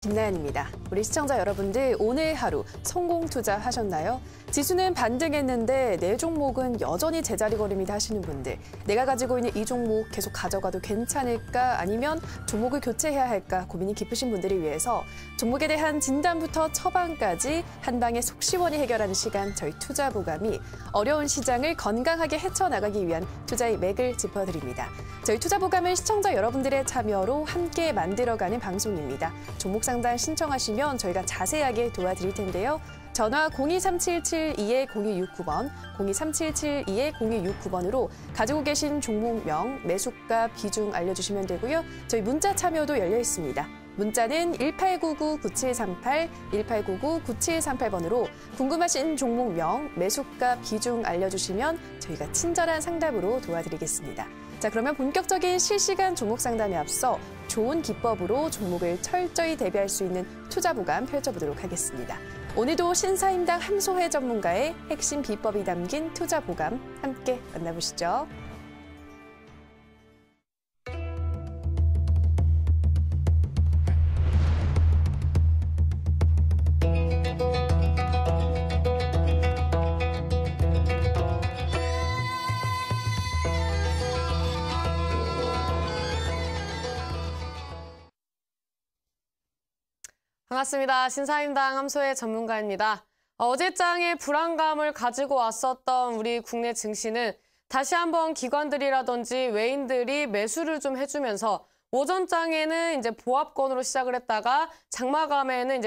김나연입니다. 우리 시청자 여러분들 오늘 하루 성공 투자하셨나요? 지수는 반등했는데 내 종목은 여전히 제자리 걸음이다 하시는 분들, 내가 가지고 있는 이 종목 계속 가져가도 괜찮을까 아니면 종목을 교체해야 할까 고민이 깊으신 분들을 위해서 종목에 대한 진단부터 처방까지 한 방에 속 시원히 해결하는 시간, 저희 투자보감이 어려운 시장을 건강하게 헤쳐나가기 위한 투자의 맥을 짚어드립니다. 저희 투자보감은 시청자 여러분들의 참여로 함께 만들어가는 방송입니다. 종목 상담 신청하시면 저희가 자세하게 도와드릴 텐데요. 전화 02377-2-0269번, 02377-2-0269번으로 가지고 계신 종목명, 매수가, 비중 알려주시면 되고요. 저희 문자 참여도 열려 있습니다. 문자는 1899-9738, 1899-9738번으로 궁금하신 종목명, 매수가, 비중 알려주시면 저희가 친절한 상담으로 도와드리겠습니다. 자, 그러면 본격적인 실시간 종목 상담에 앞서 좋은 기법으로 종목을 철저히 대비할 수 있는 투자보감 펼쳐보도록 하겠습니다. 오늘도 신사임당 함소혜 전문가의 핵심 비법이 담긴 투자보감 함께 만나보시죠. 반갑습니다. 신사임당 함소혜 전문가입니다. 어제장에 불안감을 가지고 왔었던 우리 국내 증시는 다시 한번 기관들이라든지 외인들이 매수를 좀 해주면서 오전장에는 이제 보합권으로 시작을 했다가 장마감에는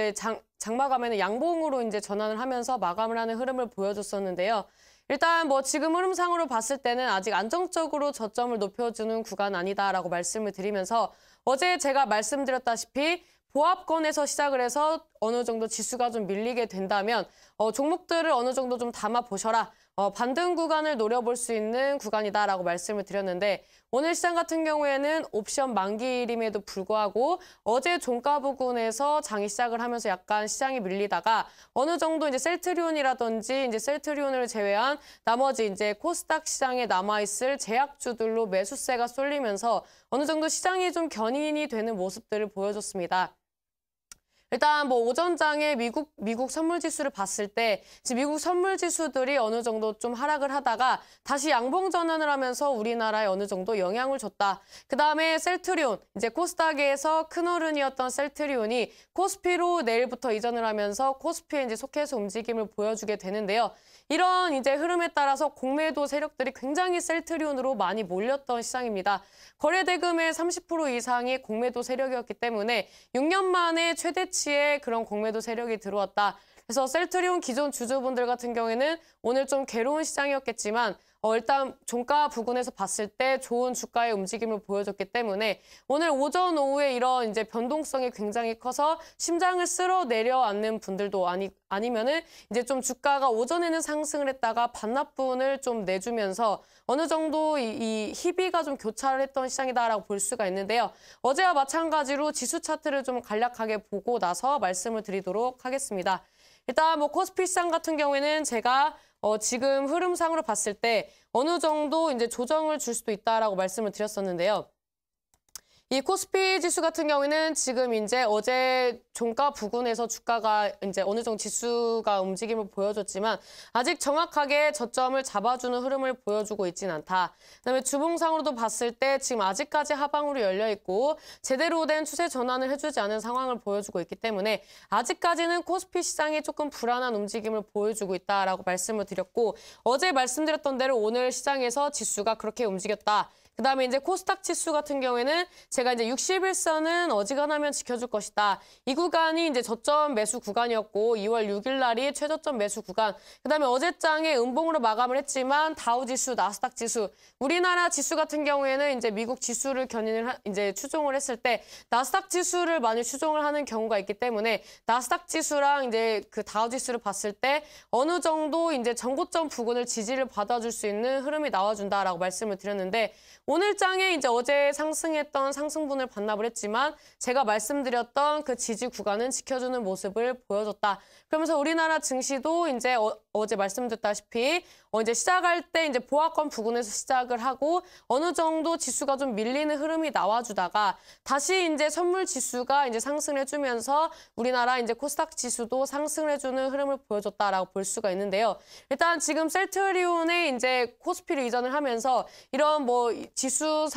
양봉으로 이제 전환을 하면서 마감을 하는 흐름을 보여줬었는데요. 일단 지금 흐름상으로 봤을 때는 아직 안정적으로 저점을 높여주는 구간 아니다라고 말씀을 드리면서 어제 제가 말씀드렸다시피 보합권에서 시작을 해서 어느 정도 지수가 좀 밀리게 된다면 종목들을 어느 정도 좀 담아보셔라. 반등 구간을 노려볼 수 있는 구간이다라고 말씀을 드렸는데 오늘 시장 같은 경우에는 옵션 만기일임에도 불구하고 어제 종가 부근에서 장이 시작을 하면서 약간 시장이 밀리다가 어느 정도 이제 셀트리온이라든지 이제 셀트리온을 제외한 나머지 이제 코스닥 시장에 남아있을 제약주들로 매수세가 쏠리면서 어느 정도 시장이 좀 견인이 되는 모습들을 보여줬습니다. 일단 오전장에 미국 선물지수를 봤을 때 지금 미국 선물지수들이 어느 정도 좀 하락을 하다가 다시 양봉 전환을 하면서 우리나라에 어느 정도 영향을 줬다. 그다음에 셀트리온, 이제 코스닥에서 큰 어른이었던 셀트리온이 코스피로 내일부터 이전을 하면서 코스피에 이제 속해서 움직임을 보여주게 되는데요. 이런 이제 흐름에 따라서 공매도 세력들이 굉장히 셀트리온으로 많이 몰렸던 시장입니다. 거래 대금의 30% 이상이 공매도 세력이었기 때문에 6년 만에 최대치의 그런 공매도 세력이 들어왔다. 그래서 셀트리온 기존 주주분들 같은 경우에는 오늘 좀 괴로운 시장이었겠지만 일단 종가 부근에서 봤을 때 좋은 주가의 움직임을 보여줬기 때문에 오늘 오전 오후에 이런 이제 변동성이 굉장히 커서 심장을 쓸어 내려앉는 분들도 아니면은 이제 좀 주가가 오전에는 상승을 했다가 반납분을 좀 내주면서 어느 정도 이 희비가 좀 교차를 했던 시장이다라고 볼 수가 있는데요. 어제와 마찬가지로 지수 차트를 좀 간략하게 보고 나서 말씀을 드리도록 하겠습니다. 일단 코스피 시장 같은 경우에는 제가 지금 흐름상으로 봤을 때 어느 정도 이제 조정을 줄 수도 있다라고 말씀을 드렸었는데요. 이 코스피 지수 같은 경우에는 지금 이제 어제 종가 부근에서 주가가 이제 어느 정도 지수가 움직임을 보여줬지만 아직 정확하게 저점을 잡아주는 흐름을 보여주고 있지는 않다. 그다음에 주봉상으로도 봤을 때 지금 아직까지 하방으로 열려 있고 제대로 된 추세 전환을 해주지 않은 상황을 보여주고 있기 때문에 아직까지는 코스피 시장이 조금 불안한 움직임을 보여주고 있다라고 말씀을 드렸고 어제 말씀드렸던 대로 오늘 시장에서 지수가 그렇게 움직였다. 그다음에 이제 코스닥 지수 같은 경우에는 제가 이제 60일선은 어지간하면 지켜줄 것이다. 이 구간이 이제 저점 매수 구간이었고 2월 6일 날이 최저점 매수 구간. 그다음에 어제장에 음봉으로 마감을 했지만 다우 지수, 나스닥 지수, 우리나라 지수 같은 경우에는 이제 미국 지수를 이제 추종을 했을 때 나스닥 지수를 많이 추종을 하는 경우가 있기 때문에 나스닥 지수랑 이제 그 다우 지수를 봤을 때 어느 정도 이제 전고점 부근을 지지를 받아줄 수 있는 흐름이 나와준다라고 말씀을 드렸는데 오늘 장에 이제 어제 상승했던 상승분을 반납을 했지만 제가 말씀드렸던 그 지지 구간은 지켜주는 모습을 보여줬다. 그러면서 우리나라 증시도 이제 어제 말씀드렸다시피 이제 시작할 때 이제 보합권 부근에서 시작을 하고 어느 정도 지수가 좀 밀리는 흐름이 나와주다가 다시 이제 선물 지수가 이제 상승해주면서 우리나라 이제 코스닥 지수도 상승해주는 흐름을 보여줬다라고 볼 수가 있는데요. 일단 지금 셀트리온에 이제 코스피를 이전을 하면서 이런 뭐 지수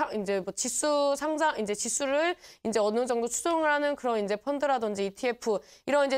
상장 이제 지수를 이제 어느 정도 추종을 하는 그런 이제 펀드라든지 ETF 이런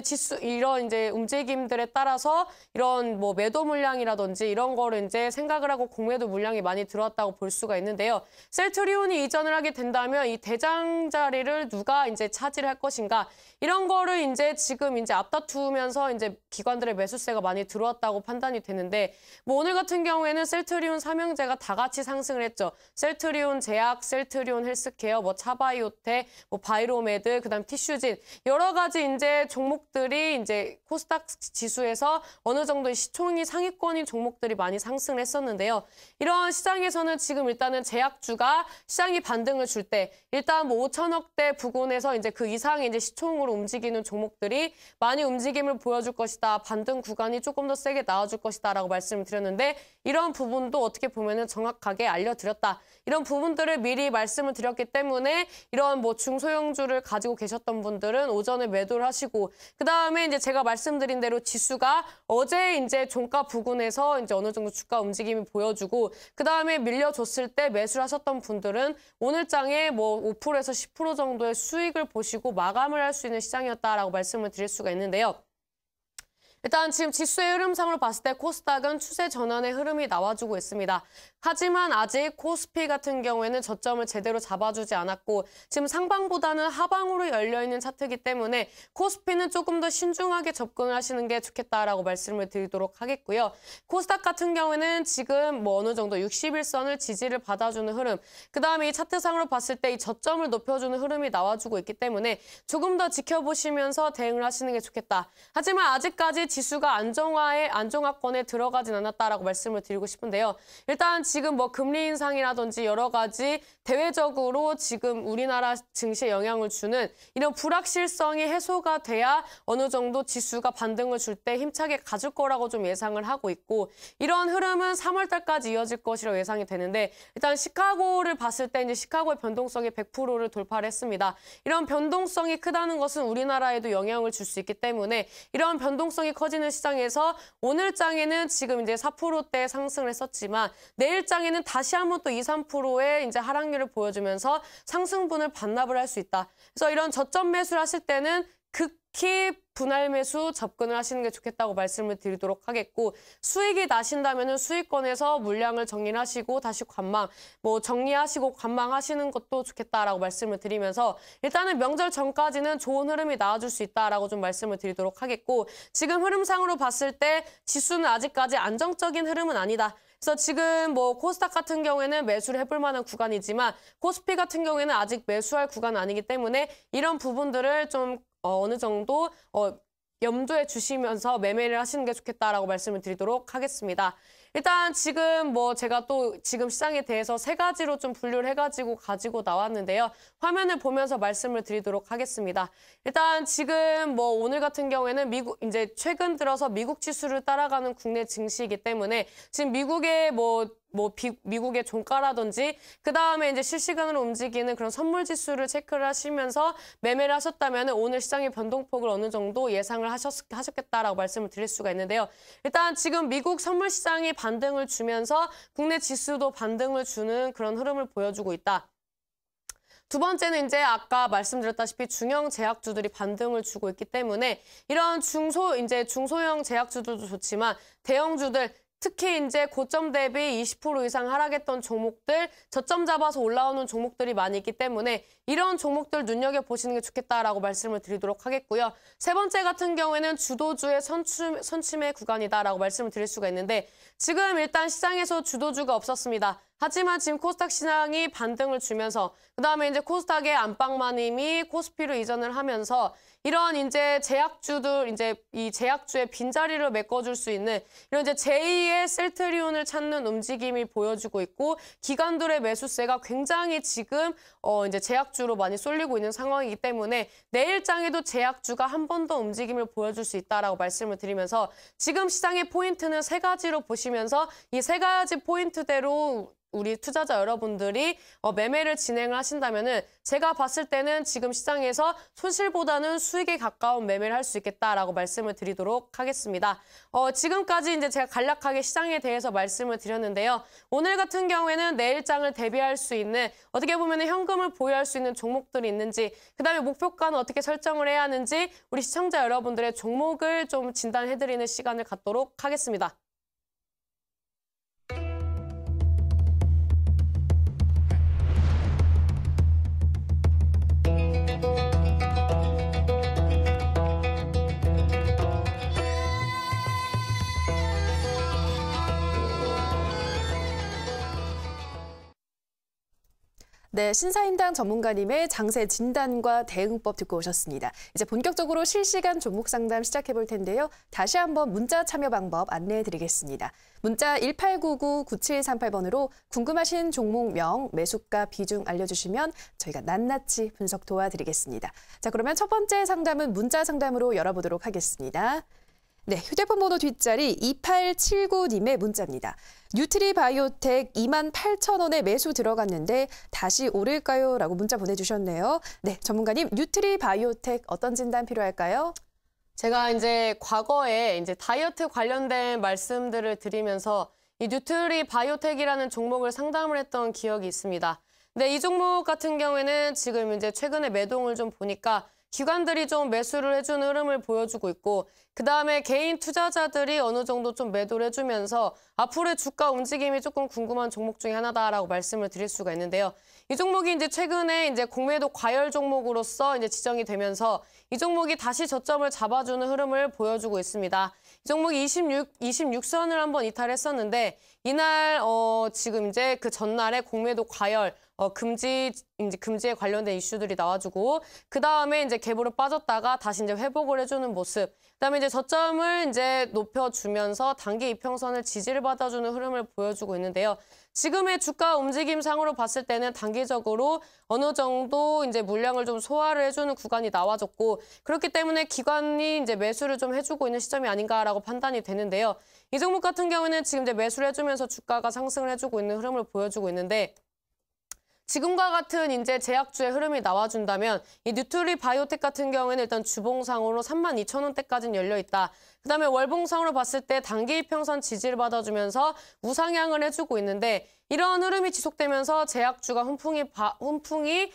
이제 움직임들에 따라서 이런 뭐 매도 물량이라든지 이런 거를 이제 생각을 하고 공매도 물량이 많이 들어왔다고 볼 수가 있는데요. 셀트리온이 이전을 하게 된다면 이 대장 자리를 누가 이제 차지를 할 것인가 이런 거를 이제 지금 이제 앞다투면서 이제 기관들의 매수세가 많이 들어왔다고 판단이 되는데 뭐 오늘 같은 경우에는 셀트리온 삼형제가 다 같이 상승을 했죠. 셀트리온 제약, 셀트리온 헬스케어, 뭐 차바이오텍, 뭐 바이로메드, 그다음 티슈진 여러 가지 이제 종목들이 이제 코스닥 지수에서 어느 정도 시총이 상위권인 종목들이 많이 상승을 했었는데요. 이런 시장에서는 지금 일단은 제약주가 시장이 반등을 줄 때 일단 뭐 5천억대 부근에서 이제 그 이상의 이제 시총으로 움직이는 종목들이 많이 움직임을 보여줄 것이다. 반등 구간이 조금 더 세게 나와줄 것이다라고 말씀을 드렸는데 이런 부분도 어떻게 보면은 정확하게 알려드렸다. 이런 부분들을 미리 말씀을 드렸기 때문에 이런 뭐 중소형주를 가지고 계셨던 분들은 오전에 매도를 하시고 그다음에 이제 제가 말씀드린 대로 지수가 어제 이제 종가 부근에서 이제 어느 정도 주가 움직임이 보여주고 그다음에 밀려줬을 때 매수를 하셨던 분들은 오늘 장에 뭐 5%에서 10% 정도의 수익을 보시고 마감을 할 수 있는 시장이었다라고 말씀을 드릴 수가 있는데요. 일단 지금 지수의 흐름상으로 봤을 때 코스닥은 추세 전환의 흐름이 나와주고 있습니다. 하지만 아직 코스피 같은 경우에는 저점을 제대로 잡아주지 않았고 지금 상방보다는 하방으로 열려있는 차트이기 때문에 코스피는 조금 더 신중하게 접근을 하시는 게 좋겠다라고 말씀을 드리도록 하겠고요. 코스닥 같은 경우에는 지금 뭐 어느 정도 60일선을 지지를 받아주는 흐름 그다음에 이 차트상으로 봤을 때 이 저점을 높여주는 흐름이 나와주고 있기 때문에 조금 더 지켜보시면서 대응을 하시는 게 좋겠다. 하지만 아직까지 지수가 안정화권에 들어가진 않았다라고 말씀을 드리고 싶은데요. 일단 지금 뭐 금리 인상이라든지 여러 가지 대외적으로 지금 우리나라 증시에 영향을 주는 이런 불확실성이 해소가 돼야 어느 정도 지수가 반등을 줄 때 힘차게 가줄 거라고 좀 예상을 하고 있고 이런 흐름은 3월 달까지 이어질 것이라고 예상이 되는데 일단 시카고를 봤을 때 이제 시카고의 변동성이 100%를 돌파를 했습니다. 이런 변동성이 크다는 것은 우리나라에도 영향을 줄 수 있기 때문에 이런 변동성이 커지는 시장에서 오늘 장에는 지금 이제 4%대 상승을 했었지만 내일 장에는 다시 한번 또 2, 3%의 이제 하락률을 보여주면서 상승분을 반납을 할 수 있다. 그래서 이런 저점 매수를 하실 때는 극히 분할 매수 접근을 하시는 게 좋겠다고 말씀을 드리도록 하겠고 수익이 나신다면 수익권에서 물량을 정리를 하시고 다시 관망, 뭐 정리하시고 관망하시는 것도 좋겠다라고 말씀을 드리면서 일단은 명절 전까지는 좋은 흐름이 나와줄 수 있다라고 좀 말씀을 드리도록 하겠고 지금 흐름상으로 봤을 때 지수는 아직까지 안정적인 흐름은 아니다. 그래서 지금 뭐 코스닥 같은 경우에는 매수를 해볼 만한 구간이지만 코스피 같은 경우에는 아직 매수할 구간은 아니기 때문에 이런 부분들을 좀 어느 정도 염두에 주시면서 매매를 하시는 게 좋겠다라고 말씀을 드리도록 하겠습니다. 일단 지금 뭐 제가 또 지금 시장에 대해서 세 가지로 좀 분류를 해가지고 가지고 나왔는데요. 화면을 보면서 말씀을 드리도록 하겠습니다. 일단 지금 뭐 오늘 같은 경우에는 이제 최근 들어서 미국 지수를 따라가는 국내 증시이기 때문에 지금 미국의 미국의 종가라든지 그다음에 이제 실시간으로 움직이는 그런 선물 지수를 체크를 하시면서 매매를 하셨다면 오늘 시장의 변동폭을 어느 정도 예상을 하셨겠다라고 말씀을 드릴 수가 있는데요. 일단 지금 미국 선물 시장이 반등을 주면서 국내 지수도 반등을 주는 그런 흐름을 보여주고 있다. 두 번째는 이제 아까 말씀드렸다시피 중형 제약주들이 반등을 주고 있기 때문에 이런 중소형 제약주들도 좋지만 대형주들 특히 이제 고점 대비 20% 이상 하락했던 종목들, 저점 잡아서 올라오는 종목들이 많이 있기 때문에 이런 종목들 눈여겨보시는 게 좋겠다라고 말씀을 드리도록 하겠고요. 세 번째 같은 경우에는 주도주의 선침의 구간이다라고 말씀을 드릴 수가 있는데 지금 일단 시장에서 주도주가 없었습니다. 하지만 지금 코스닥 시장이 반등을 주면서 그다음에 이제 코스닥의 안방마님이 코스피로 이전을 하면서 이런 이제 제약주들 이제 이 제약주의 빈자리를 메꿔줄 수 있는 이런 이제 제2의 셀트리온을 찾는 움직임이 보여주고 있고 기관들의 매수세가 굉장히 지금 이제 제약주로 많이 쏠리고 있는 상황이기 때문에 내일장에도 제약주가 한 번 더 움직임을 보여줄 수 있다라고 말씀을 드리면서 지금 시장의 포인트는 세 가지로 보시면서 이 세 가지 포인트대로 우리 투자자 여러분들이 매매를 진행을 하신다면은 제가 봤을 때는 지금 시장에서 손실보다는 수익에 가까운 매매를 할 수 있겠다라고 말씀을 드리도록 하겠습니다. 지금까지 이제 제가 간략하게 시장에 대해서 말씀을 드렸는데요. 오늘 같은 경우에는 내일장을 대비할 수 있는 어떻게 보면 현금을 보유할 수 있는 종목들이 있는지 그다음에 목표가는 어떻게 설정을 해야 하는지 우리 시청자 여러분들의 종목을 좀 진단해드리는 시간을 갖도록 하겠습니다. 네, 신사임당 전문가님의 장세 진단과 대응법 듣고 오셨습니다. 이제 본격적으로 실시간 종목 상담 시작해 볼 텐데요. 다시 한번 문자 참여 방법 안내해 드리겠습니다. 문자 1899-9738번으로 궁금하신 종목명, 매수가, 비중 알려주시면 저희가 낱낱이 분석 도와드리겠습니다. 자, 그러면 첫 번째 상담은 문자 상담으로 열어보도록 하겠습니다. 네, 휴대폰 번호 뒷자리 2879님의 문자입니다. 뉴트리 바이오텍 28,000원에 매수 들어갔는데 다시 오를까요? 라고 문자 보내주셨네요. 네, 전문가님, 뉴트리 바이오텍 어떤 진단 필요할까요? 제가 이제 과거에 이제 다이어트 관련된 말씀들을 드리면서 이 뉴트리 바이오텍이라는 종목을 상담을 했던 기억이 있습니다. 근데 이 종목 같은 경우에는 지금 이제 최근에 매동을 좀 보니까 기관들이 좀 매수를 해주는 흐름을 보여주고 있고 그다음에 개인 투자자들이 어느 정도 좀 매도를 해주면서 앞으로의 주가 움직임이 조금 궁금한 종목 중에 하나다라고 말씀을 드릴 수가 있는데요. 이 종목이 이제 최근에 이제 공매도 과열 종목으로서 이제 지정이 되면서 이 종목이 다시 저점을 잡아주는 흐름을 보여주고 있습니다. 이 종목이 26선을 한번 이탈했었는데 이날 지금 이제 그 전날에 공매도 과열 금지에 관련된 이슈들이 나와주고 그 다음에 이제 갭으로 빠졌다가 다시 이제 회복을 해주는 모습. 그다음에 이제 저점을 이제 높여주면서 단기 이평선을 지지를 받아주는 흐름을 보여주고 있는데요. 지금의 주가 움직임상으로 봤을 때는 단기적으로 어느 정도 이제 물량을 좀 소화를 해주는 구간이 나와줬고 그렇기 때문에 기관이 이제 매수를 좀 해주고 있는 시점이 아닌가라고 판단이 되는데요. 이 종목 같은 경우는 지금 이제 매수를 해주면서 주가가 상승을 해주고 있는 흐름을 보여주고 있는데. 지금과 같은 이제 제약주의 흐름이 나와준다면 이 뉴트리 바이오텍 같은 경우에는 일단 주봉상으로 32,000원대까지는 열려 있다. 그다음에 월봉상으로 봤을 때 단기 이평선 지지를 받아주면서 우상향을 해주고 있는데 이런 흐름이 지속되면서 제약주가 훈풍이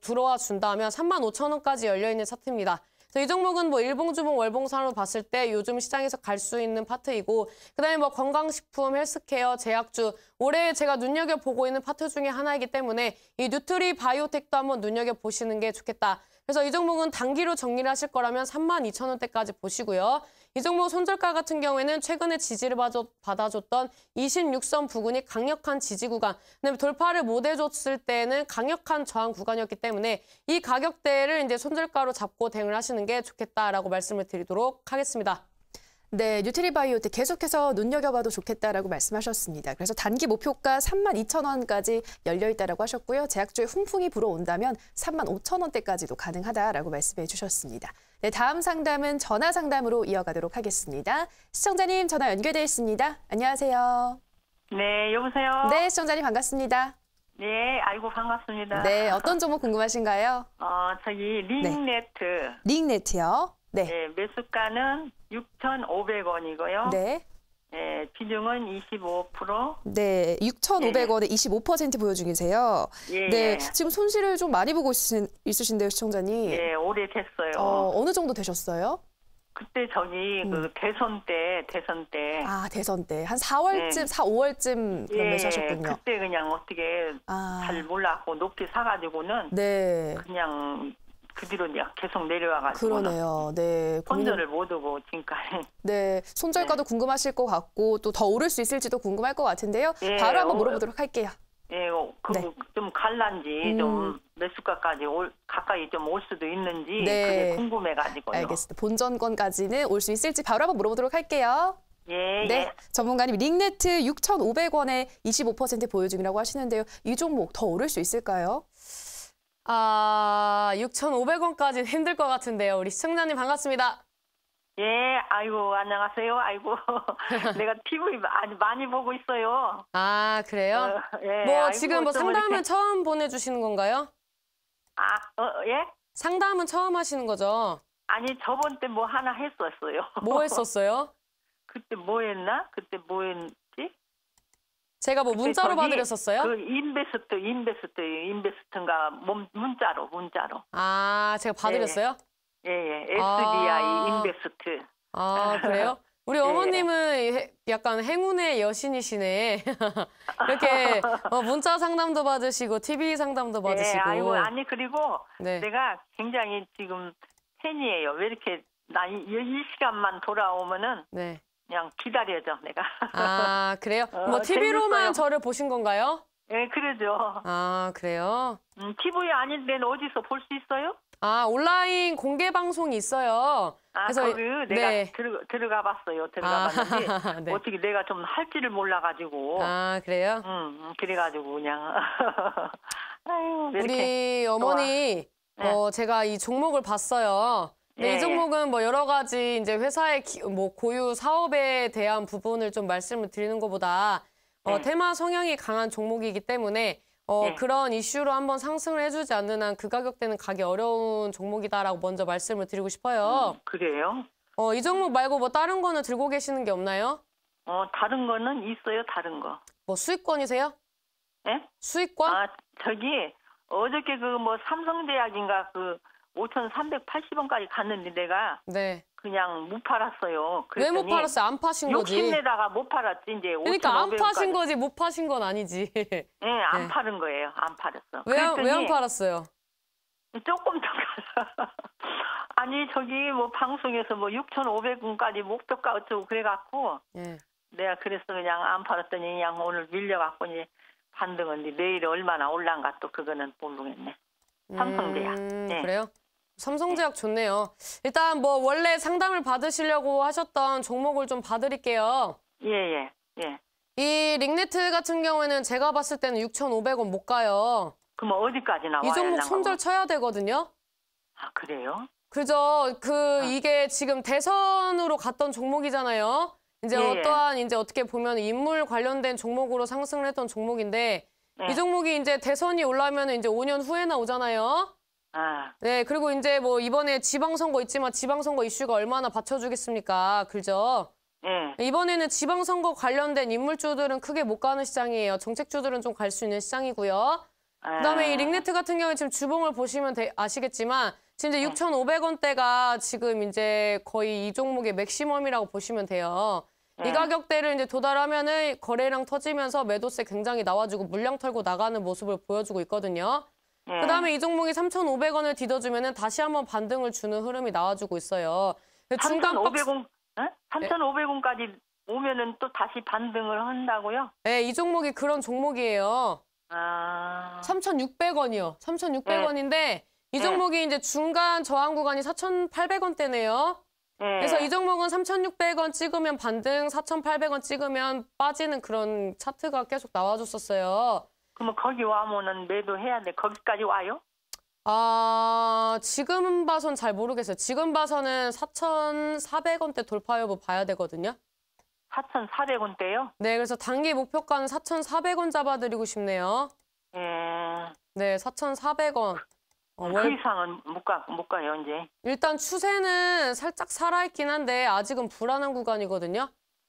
들어와 준다면 35,000원까지 열려 있는 차트입니다. 이 종목은 뭐 일봉, 주봉, 월봉상으로 봤을 때 요즘 시장에서 갈 수 있는 파트이고 그다음에 뭐 건강식품, 헬스케어, 제약주 올해 제가 눈여겨보고 있는 파트 중에 하나이기 때문에 이 뉴트리 바이오텍도 한번 눈여겨보시는 게 좋겠다. 그래서 이 종목은 단기로 정리를 하실 거라면 32,000원대까지 보시고요. 이 종목 손절가 같은 경우에는 최근에 지지를 받아줬던 26선 부근이 강력한 지지 구간, 그다음에 돌파를 못 해줬을 때는 강력한 저항 구간이었기 때문에 이 가격대를 이제 손절가로 잡고 대응을 하시는 게 좋겠다라고 말씀을 드리도록 하겠습니다. 네, 뉴트리 바이오텍 계속해서 눈여겨봐도 좋겠다라고 말씀하셨습니다. 그래서 단기 목표가 32,000원까지 열려 있다라고 하셨고요. 제약주의 훈풍이 불어온다면 35,000원대까지도 가능하다라고 말씀해 주셨습니다. 네, 다음 상담은 전화 상담으로 이어가도록 하겠습니다. 시청자님 전화 연결돼 있습니다. 안녕하세요. 네, 여보세요? 네, 시청자님 반갑습니다. 네, 아이고 반갑습니다. 네, 어떤 종목 궁금하신가요? 저기 링네트. 네. 링네트요? 네. 네, 매수가는 6,500원이고요. 네. 네, 비중은 25%. 네, 6,500원에 25% 보여주고 계세요. 예, 네, 예. 지금 손실을 좀 많이 보고 있으신데요, 시청자님. 예, 오래됐어요. 어느 정도 되셨어요? 그때 저기 그 대선 때. 아, 대선 때. 한 4월쯤, 네. 4, 5월쯤 그런 매수하셨군요. 그때 그냥 어떻게 잘 몰랐고 높게 사가지고는 네. 그냥 그 뒤로 내가 계속 내려와가지고. 그러네요. 네. 손절을 못 오고 지금까지. 네. 손절가도 궁금하실 것 같고 또 더 오를 수 있을지도 궁금할 것 같은데요. 예, 바로 한번 물어보도록 할게요. 예, 네. 좀 갈란지 좀 몇 수가까지 가까이 좀 올 수도 있는지 네. 그게 궁금해가지고요. 알겠습니다. 본전권까지는 올 수 있을지 바로 한번 물어보도록 할게요. 예, 네, 예. 전문가님 링네트 6,500원에 25% 보유 중이라고 하시는데요. 이 종목 더 오를 수 있을까요? 6,500원까지는 힘들 것 같은데요. 우리 시청자님 반갑습니다. 예, 아이고 안녕하세요. 아이고 내가 TV 많이 보고 있어요. 아, 그래요? 예, 뭐 아이고, 지금 뭐 좀 상담을 이렇게- 처음 보내주시는 건가요? 예? 상담은 처음 하시는 거죠? 아니 저번 때 뭐 하나 했었어요. 뭐 했었어요? 그때 뭐 했나? 그때 뭐 했지? 제가 뭐 문자로 저기 봐드렸었어요? 그 인베스트인가 문자로. 아, 제가 봐드렸어요? 예, SBI 아. 인베스트. 아, 그래요? 우리 어머님은 약간 행운의 여신이시네. 이렇게 문자 상담도 받으시고 TV 상담도 받으시고. 예, 아이고 아니 그리고 네. 내가 굉장히 지금 팬이에요. 왜 이렇게 나 이 시간만 돌아오면은 네. 그냥 기다려줘 내가. 아, 그래요? 뭐 TV로만 재밌어요. 저를 보신 건가요? 예, 그러죠. 아, 그래요? TV 아닌데 어디서 볼 수 있어요? 아, 온라인 공개 방송이 있어요. 그래서 거기 내가 네. 들어가 봤어요. 들어가 봤는데 네. 어떻게 내가 좀 할지를 몰라가지고. 아, 그래요? 그래가지고 그냥. 아유, 왜 이렇게 우리 어머니, 네. 제가 이 종목을 봤어요. 근데 예, 이 종목은 뭐 여러 가지 이제 회사의 뭐 고유 사업에 대한 부분을 좀 말씀을 드리는 것보다 네. 테마 성향이 강한 종목이기 때문에 네. 그런 이슈로 한번 상승을 해주지 않는 한 그 가격대는 가기 어려운 종목이다라고 먼저 말씀을 드리고 싶어요. 그래요? 이 종목 말고 뭐 다른 거는 들고 계시는 게 없나요? 다른 거는 있어요, 다른 거. 뭐 수익권이세요? 예? 수익권? 저기 어저께 그 뭐 삼성제약인가 그 5,380원까지 갔는데 내가 네. 그냥 못 팔았어요. 왜 못 팔았어요? 안 파신 거지. 욕심내다가 못 팔았지 이제. 그러니까 안 5,500원까지. 파신 거지 못 파신 건 아니지. 예, 안 네. 파는 거예요. 안 팔았어. 왜 안 그랬더니 팔았어요? 조금 더 가서. 아니 저기 뭐 방송에서 뭐 6,500원까지 목표가 어쩌고 그래갖고 예. 내가 그래서 그냥 안 팔았더니 그냥 오늘 밀려갖고 이제 반등은 이제 내일 얼마나 올란가 또 그거는 모르겠네. 삼성제약. 네. 그래요? 삼성제약 좋네요. 일단 뭐 원래 상담을 받으시려고 하셨던 종목을 좀 봐드릴게요. 예. 이 링네트 같은 경우에는 제가 봤을 때는 6,500원 못 가요. 그럼 어디까지 나와요? 이 종목 나가면? 손절 쳐야 되거든요. 아 그래요? 그죠? 이게 지금 대선으로 갔던 종목이잖아요. 이제 예. 어떠한 이제 어떻게 보면 인물 관련된 종목으로 상승을 했던 종목인데 네. 이 종목이 이제 대선이 올라오면 이제 5년 후에 나오잖아요. 아, 네, 그리고 이제 뭐 이번에 지방선거 있지만 지방선거 이슈가 얼마나 받쳐주겠습니까? 그죠? 예. 이번에는 지방선거 관련된 인물주들은 크게 못 가는 시장이에요. 정책주들은 좀 갈 수 있는 시장이고요. 그다음에 이 링네트 같은 경우에 지금 주봉을 보시면 아시겠지만 지금 이제 6,500원대가 지금 이제 거의 이 종목의 맥시멈이라고 보시면 돼요. 이 가격대를 이제 도달하면은 거래량 터지면서 매도세 굉장히 나와주고 물량 털고 나가는 모습을 보여주고 있거든요. 그다음에 이 종목이 3,500원을 디뎌주면은 다시 한번 반등을 주는 흐름이 나와주고 있어요. 중간 3,500원, 3,500원까지 오면은 또 다시 반등을 한다고요? 네, 이 종목이 그런 종목이에요. 아, 3,600원이요. 3,600원인데 이 종목이 이제 중간 저항 구간이 4,800원대네요. 그래서 이 종목은 3,600원 찍으면 반등, 4,800원 찍으면 빠지는 그런 차트가 계속 나와줬었어요. 그러면 거기 와면은 매도해야 돼. 거기까지 와요? 지금 봐선 잘 모르겠어요. 지금 봐서는 4,400원대 돌파 여부 봐야 되거든요. 4,400원대요? 네, 그래서 단기 목표가는 4,400원 잡아드리고 싶네요. 예. 네, 4,400원. 그 이상은 못 가요, 이제. 일단 추세는 살짝 살아있긴 한데 아직은 불안한 구간이거든요.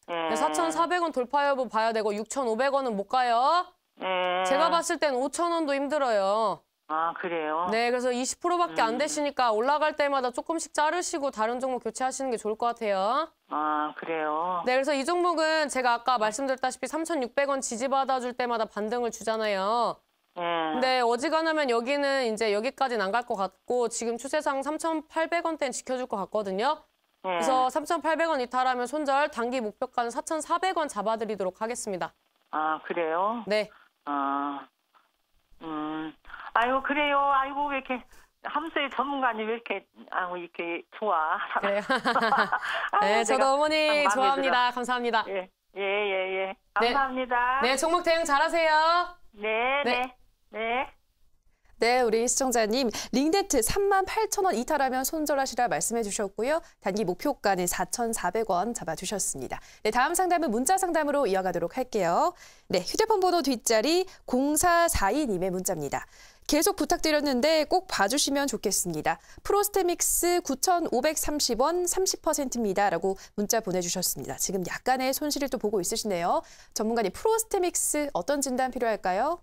예. 네, 4,400원 돌파 여부 봐야 되고 6,500원은 못 가요. 예. 제가 봤을 땐 5,000원도 힘들어요. 아, 그래요? 네, 그래서 20%밖에 안 되시니까 올라갈 때마다 조금씩 자르시고 다른 종목 교체하시는 게 좋을 것 같아요. 아, 그래요? 네, 그래서 이 종목은 제가 아까 말씀드렸다시피 3,600원 지지받아줄 때마다 반등을 주잖아요. 근데 어지간하면 여기는 이제 여기까지는 안 갈 것 같고 지금 추세상 3,800원대는 지켜줄 것 같거든요. 그래서 3,800원 이탈하면 손절, 단기 목표가는 4,400원 잡아드리도록 하겠습니다. 아, 그래요? 네. 아이고, 그래요. 아이고, 왜 이렇게, 함수의 전문가님 왜 이렇게, 이렇게 좋아. 그래요. 네, 아이고, 저도 내가 어머니 마음에 좋아합니다. 들어. 감사합니다. 예. 감사합니다. 네, 종목 대응 잘하세요. 네. 네, 우리 시청자님 링네트 38,000원 이탈하면 손절하시라 말씀해 주셨고요. 단기 목표가는 4,400원 잡아주셨습니다. 네, 다음 상담은 문자 상담으로 이어가도록 할게요. 네, 휴대폰 번호 뒷자리 0442님의 문자입니다. 계속 부탁드렸는데 꼭 봐주시면 좋겠습니다. 프로스테믹스 9,530원 30%입니다. 라고 문자 보내주셨습니다. 지금 약간의 손실을 또 보고 있으시네요. 전문가님, 프로스테믹스 어떤 진단 필요할까요?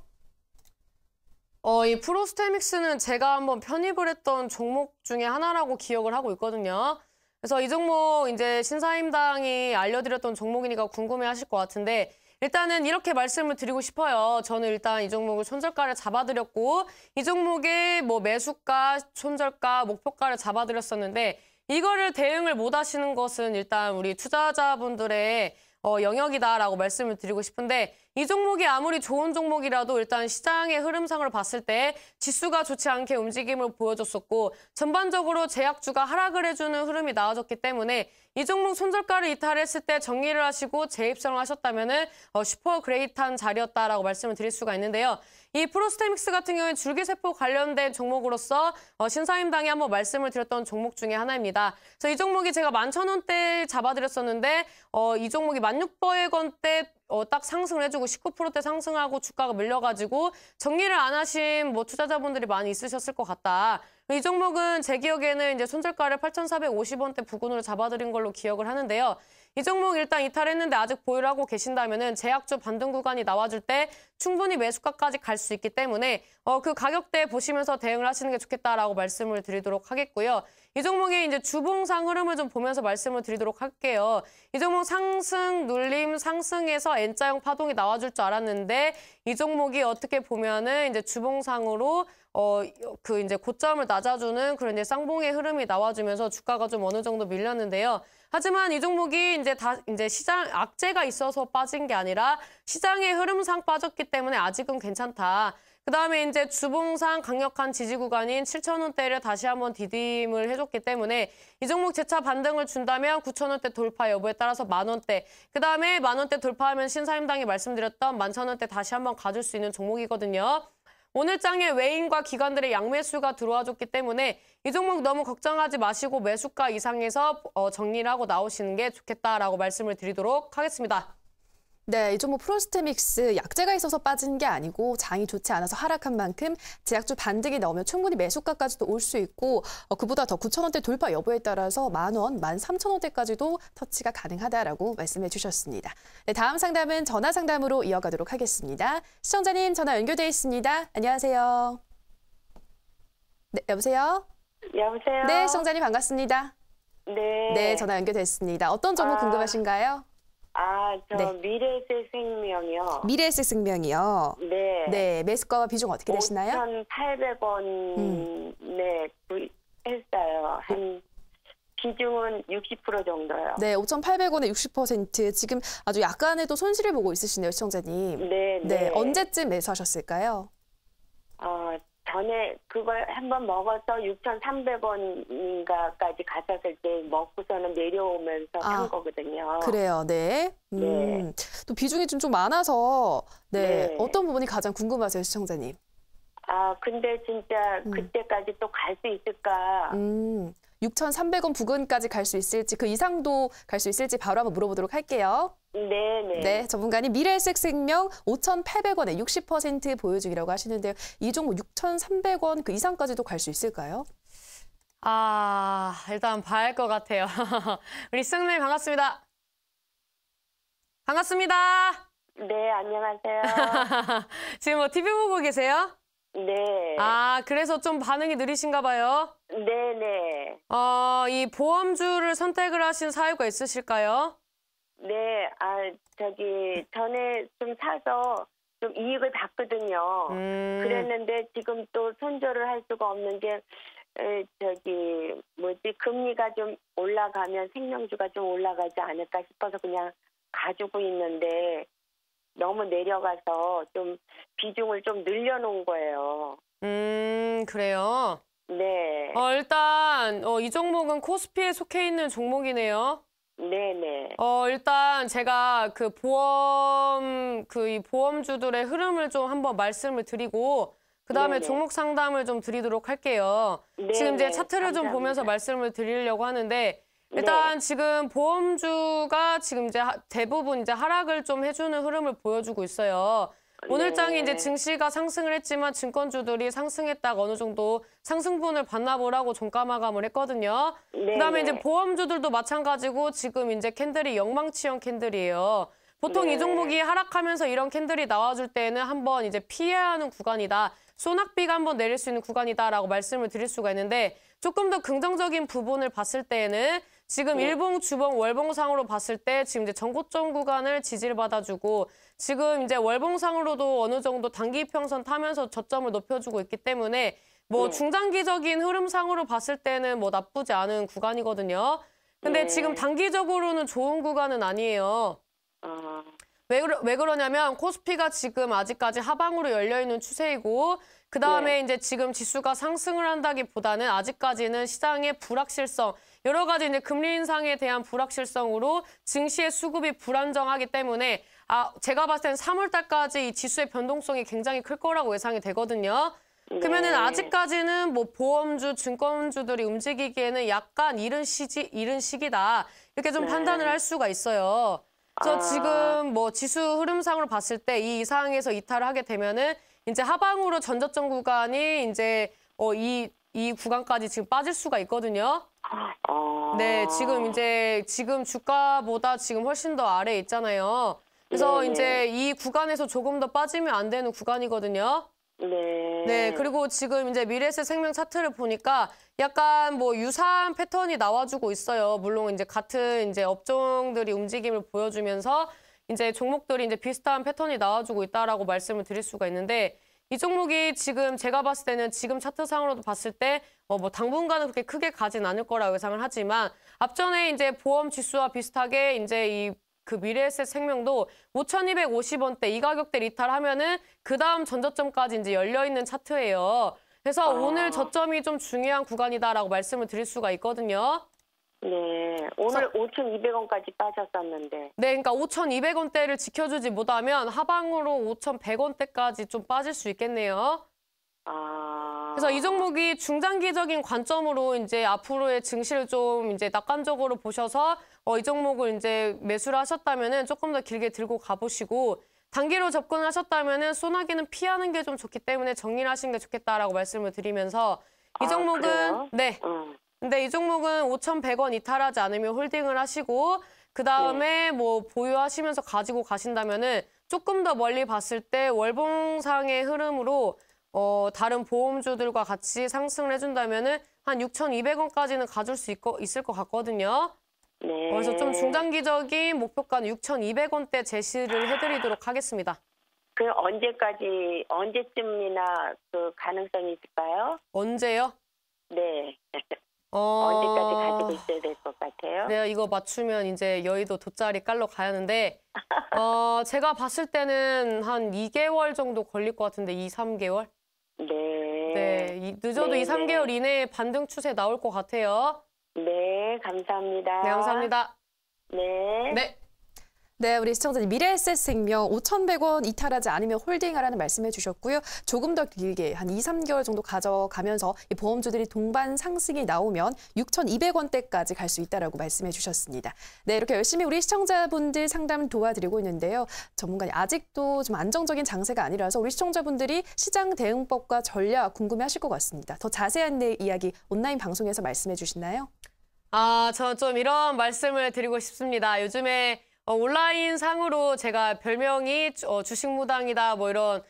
이 프로스테믹스는 제가 한번 편입을 했던 종목 중에 하나라고 기억을 하고 있거든요. 그래서 이 종목 이제 신사임당이 알려드렸던 종목이니까 궁금해하실 것 같은데 일단은 이렇게 말씀을 드리고 싶어요. 저는 일단 이 종목을 손절가를 잡아드렸고 이 종목의 뭐 매수가, 손절가, 목표가를 잡아드렸었는데 이거를 대응을 못 하시는 것은 일단 우리 투자자분들의 영역이다라고 말씀을 드리고 싶은데 이 종목이 아무리 좋은 종목이라도 일단 시장의 흐름상으로 봤을 때 지수가 좋지 않게 움직임을 보여줬었고 전반적으로 제약주가 하락을 해주는 흐름이 나와줬기 때문에 이 종목 손절가를 이탈했을 때 정리를 하시고 재입성을 하셨다면은 슈퍼 그레이트한 자리였다라고 말씀을 드릴 수가 있는데요. 이 프로스테믹스 같은 경우에 줄기세포 관련된 종목으로서 신사임당에 한번 말씀을 드렸던 종목 중에 하나입니다. 그래서 이 종목이 제가 11,000원대 잡아드렸었는데 이 종목이 16,000원대 딱 상승을 해주고 19%대 상승하고 주가가 밀려가지고 정리를 안 하신 뭐 투자자분들이 많이 있으셨을 것 같다. 이 종목은 제 기억에는 이제 손절가를 8,450원대 부근으로 잡아드린 걸로 기억을 하는데요. 이 종목 일단 이탈했는데 아직 보유를 하고 계신다면은 제약주 반등 구간이 나와줄 때 충분히 매수가까지 갈 수 있기 때문에 그 가격대 보시면서 대응을 하시는 게 좋겠다라고 말씀을 드리도록 하겠고요. 이 종목의 이제 주봉상 흐름을 좀 보면서 말씀을 드리도록 할게요. 이 종목 상승, 눌림, 상승에서 N자형 파동이 나와줄 줄 알았는데 이 종목이 어떻게 보면은 이제 주봉상으로 그 이제 고점을 낮아주는 그런 이제 쌍봉의 흐름이 나와주면서 주가가 좀 어느 정도 밀렸는데요. 하지만 이 종목이 이제 시장 악재가 있어서 빠진 게 아니라 시장의 흐름상 빠졌기 때문에 아직은 괜찮다. 그다음에 이제 주봉상 강력한 지지 구간인 7,000원대를 다시 한번 디딤을 해줬기 때문에 이 종목 재차 반등을 준다면 9,000원대 돌파 여부에 따라서 10,000원대, 그다음에 10,000원대 돌파하면 신사임당이 말씀드렸던 11,000원대 다시 한번 가줄 수 있는 종목이거든요. 오늘 장에 외인과 기관들의 양매수가 들어와줬기 때문에 이 종목 너무 걱정하지 마시고 매수가 이상에서 정리를 하고 나오시는 게 좋겠다라고 말씀을 드리도록 하겠습니다. 네, 이 종목 프로스테믹스 약재가 있어서 빠진 게 아니고 장이 좋지 않아서 하락한 만큼 제약주 반등이 나오면 충분히 매수가까지도 올 수 있고 그보다 더 9,000원대 돌파 여부에 따라서 10,000원, 13,000원대까지도 터치가 가능하다라고 말씀해 주셨습니다. 네, 다음 상담은 전화 상담으로 이어가도록 하겠습니다. 시청자님 전화 연결돼 있습니다. 안녕하세요. 네, 여보세요? 여보세요? 네, 시청자님 반갑습니다. 네. 네, 전화 연결됐습니다. 어떤 종목 궁금하신가요? 네. 미래에셋 생명이요. 미래에셋 생명이요. 네. 네, 매수가와 비중 어떻게 되시나요? 5,800원 네, 했어요. 한 비중은 60% 정도요. 네, 5,800원에 60%. 지금 아주 약간의 또 손실을 보고 있으시네요, 시청자님. 네. 언제쯤 매수하셨을까요? 전에 그걸 한번 먹어서 6,300원인가까지 갔었을 때 먹고서는 내려오면서 산 거거든요. 그래요, 네. 네. 또 비중이 좀 많아서 네. 어떤 부분이 가장 궁금하세요, 시청자님? 근데 진짜 그때까지 또 갈 수 있을까? 6,300원 부근까지 갈 수 있을지, 그 이상도 갈 수 있을지 바로 한번 물어보도록 할게요. 네. 전문가님 미래에셋 생명 5,800원에 60% 보유 중이라고 하시는데요. 이 종목 6,300원 그 이상까지도 갈 수 있을까요? 일단 봐야 할 것 같아요. 우리 시청자님 반갑습니다. 반갑습니다. 네, 안녕하세요. 지금 뭐 TV 보고 계세요? 네. 그래서 좀 반응이 느리신가 봐요. 네네. 이 보험주를 선택을 하신 사유가 있으실까요? 네, 전에 좀 사서 좀 이익을 봤거든요. 그랬는데 지금 또 손절을 할 수가 없는 게 금리가 좀 올라가면 생명주가 좀 올라가지 않을까 싶어서 그냥 가지고 있는데 너무 내려가서 좀 비중을 좀 늘려놓은 거예요. 그래요? 네. 일단 이 종목은 코스피에 속해 있는 종목이네요. 네네. 일단 제가 이 보험주들의 흐름을 좀 한번 말씀을 드리고 그다음에 네네. 종목 상담을 좀 드리도록 할게요. 네네. 지금 이제 차트를 좀 감사합니다. 보면서 말씀을 드리려고 하는데 일단 지금 보험주가 지금 이제 대부분 이제 하락을 좀 해주는 흐름을 보여주고 있어요. 오늘장이 이제 증시가 상승을 했지만 증권주들이 상승했다가 어느 정도 상승분을 반납을 하고 종가 마감을 했거든요. 그다음에 이제 보험주들도 마찬가지고 지금 이제 캔들이 영망치형 캔들이에요. 보통 이 종목이 하락하면서 이런 캔들이 나와줄 때는 한번 이제 피해야 하는 구간이다. 소낙비가 한번 내릴 수 있는 구간이다라고 말씀을 드릴 수가 있는데 조금 더 긍정적인 부분을 봤을 때에는 지금 일봉, 주봉, 월봉상으로 봤을 때 지금 이제 전고점 구간을 지지를 받아주고 지금 이제 월봉상으로도 어느 정도 단기 이평선 타면서 저점을 높여주고 있기 때문에 뭐 중장기적인 흐름상으로 봤을 때는 뭐 나쁘지 않은 구간이거든요. 근데 지금 단기적으로는 좋은 구간은 아니에요. 왜 그러냐면 코스피가 지금 아직까지 하방으로 열려있는 추세이고 그다음에 이제 지금 지수가 상승을 한다기보다는 아직까지는 시장의 불확실성, 여러 가지 이제 금리 인상에 대한 불확실성으로 증시의 수급이 불안정하기 때문에 제가 봤을 때는 3월 달까지 이 지수의 변동성이 굉장히 클 거라고 예상이 되거든요. 그러면은 아직까지는 뭐 보험주, 증권주들이 움직이기에는 약간 이른 시기다. 이렇게 좀 판단을 할 수가 있어요. 그래서 지금 뭐 지수 흐름상으로 봤을 때 이 이상에서 이탈을 하게 되면은 이제 하방으로 전저점 구간이 이제 이 구간까지 지금 빠질 수가 있거든요. 네, 지금 주가보다 지금 훨씬 더 아래에 있잖아요. 그래서 이제 이 구간에서 조금 더 빠지면 안 되는 구간이거든요. 네, 그리고 지금 이제 미래에셋생명 차트를 보니까 약간 뭐 유사한 패턴이 나와주고 있어요. 물론 이제 같은 이제 업종들이 움직임을 보여주면서 이제 종목들이 이제 비슷한 패턴이 나와주고 있다라고 말씀을 드릴 수가 있는데 이 종목이 지금 제가 봤을 때는 지금 차트상으로도 봤을 때 뭐 당분간은 그렇게 크게 가진 않을 거라고 예상을 하지만 앞전에 이제 보험 지수와 비슷하게 이제 그 미래에셋 생명도 5,250원대 이 가격대 이탈하면은 그 다음 전저점까지 이제 열려 있는 차트예요. 그래서 오늘 저점이 좀 중요한 구간이다라고 말씀을 드릴 수가 있거든요. 네, 오늘 5,200원까지 빠졌었는데. 네, 그러니까 5,200원대를 지켜주지 못하면 하방으로 5,100원대까지 좀 빠질 수 있겠네요. 그래서 이 종목이 중장기적인 관점으로 이제 앞으로의 증시를 좀 이제 낙관적으로 보셔서 이 종목을 이제 매수를 하셨다면은 조금 더 길게 들고 가보시고 단기로 접근하셨다면은 소나기는 피하는 게 좀 좋기 때문에 정리를 하시는 게 좋겠다라고 말씀을 드리면서 이 종목은 그래요? 네. 근데 이 종목은 5,100원 이탈하지 않으면 홀딩을 하시고 그다음에 뭐 보유하시면서 가지고 가신다면은 조금 더 멀리 봤을 때 월봉상의 흐름으로 다른 보험주들과 같이 상승을 해준다면은 한 6,200원까지는 가줄 수 있을 것 같거든요. 네. 그래서 좀 중장기적인 목표가는 6,200원대 제시를 해드리도록 하겠습니다. 그 언제쯤이나 그 가능성이 있을까요? 언제요? 네. 언제까지 가지고 있어야 될 것 같아요? 네, 이거 맞추면 이제 여의도 돗자리 깔러 가야 하는데 제가 봤을 때는 한 2개월 정도 걸릴 것 같은데 2, 3개월? 네, 늦어도 2, 3개월 이내에 반등 추세 나올 것 같아요. 네, 감사합니다. 네, 감사합니다. 네. 네. 네, 우리 시청자님 미래에셋생명 5,100원 이탈하지 않으면 홀딩하라는 말씀해 주셨고요. 조금 더 길게 한 2, 3개월 정도 가져가면서 이 보험주들이 동반 상승이 나오면 6,200원대까지 갈 수 있다라고 말씀해 주셨습니다. 네, 이렇게 열심히 우리 시청자분들 상담 도와드리고 있는데요. 전문가님 아직도 좀 안정적인 장세가 아니라서 우리 시청자분들이 시장 대응법과 전략 궁금해하실 것 같습니다. 더 자세한 이야기 온라인 방송에서 말씀해 주시나요? 저 좀 이런 말씀을 드리고 싶습니다. 요즘에 온라인 상으로 제가 별명이 주식무당이다 뭐 이런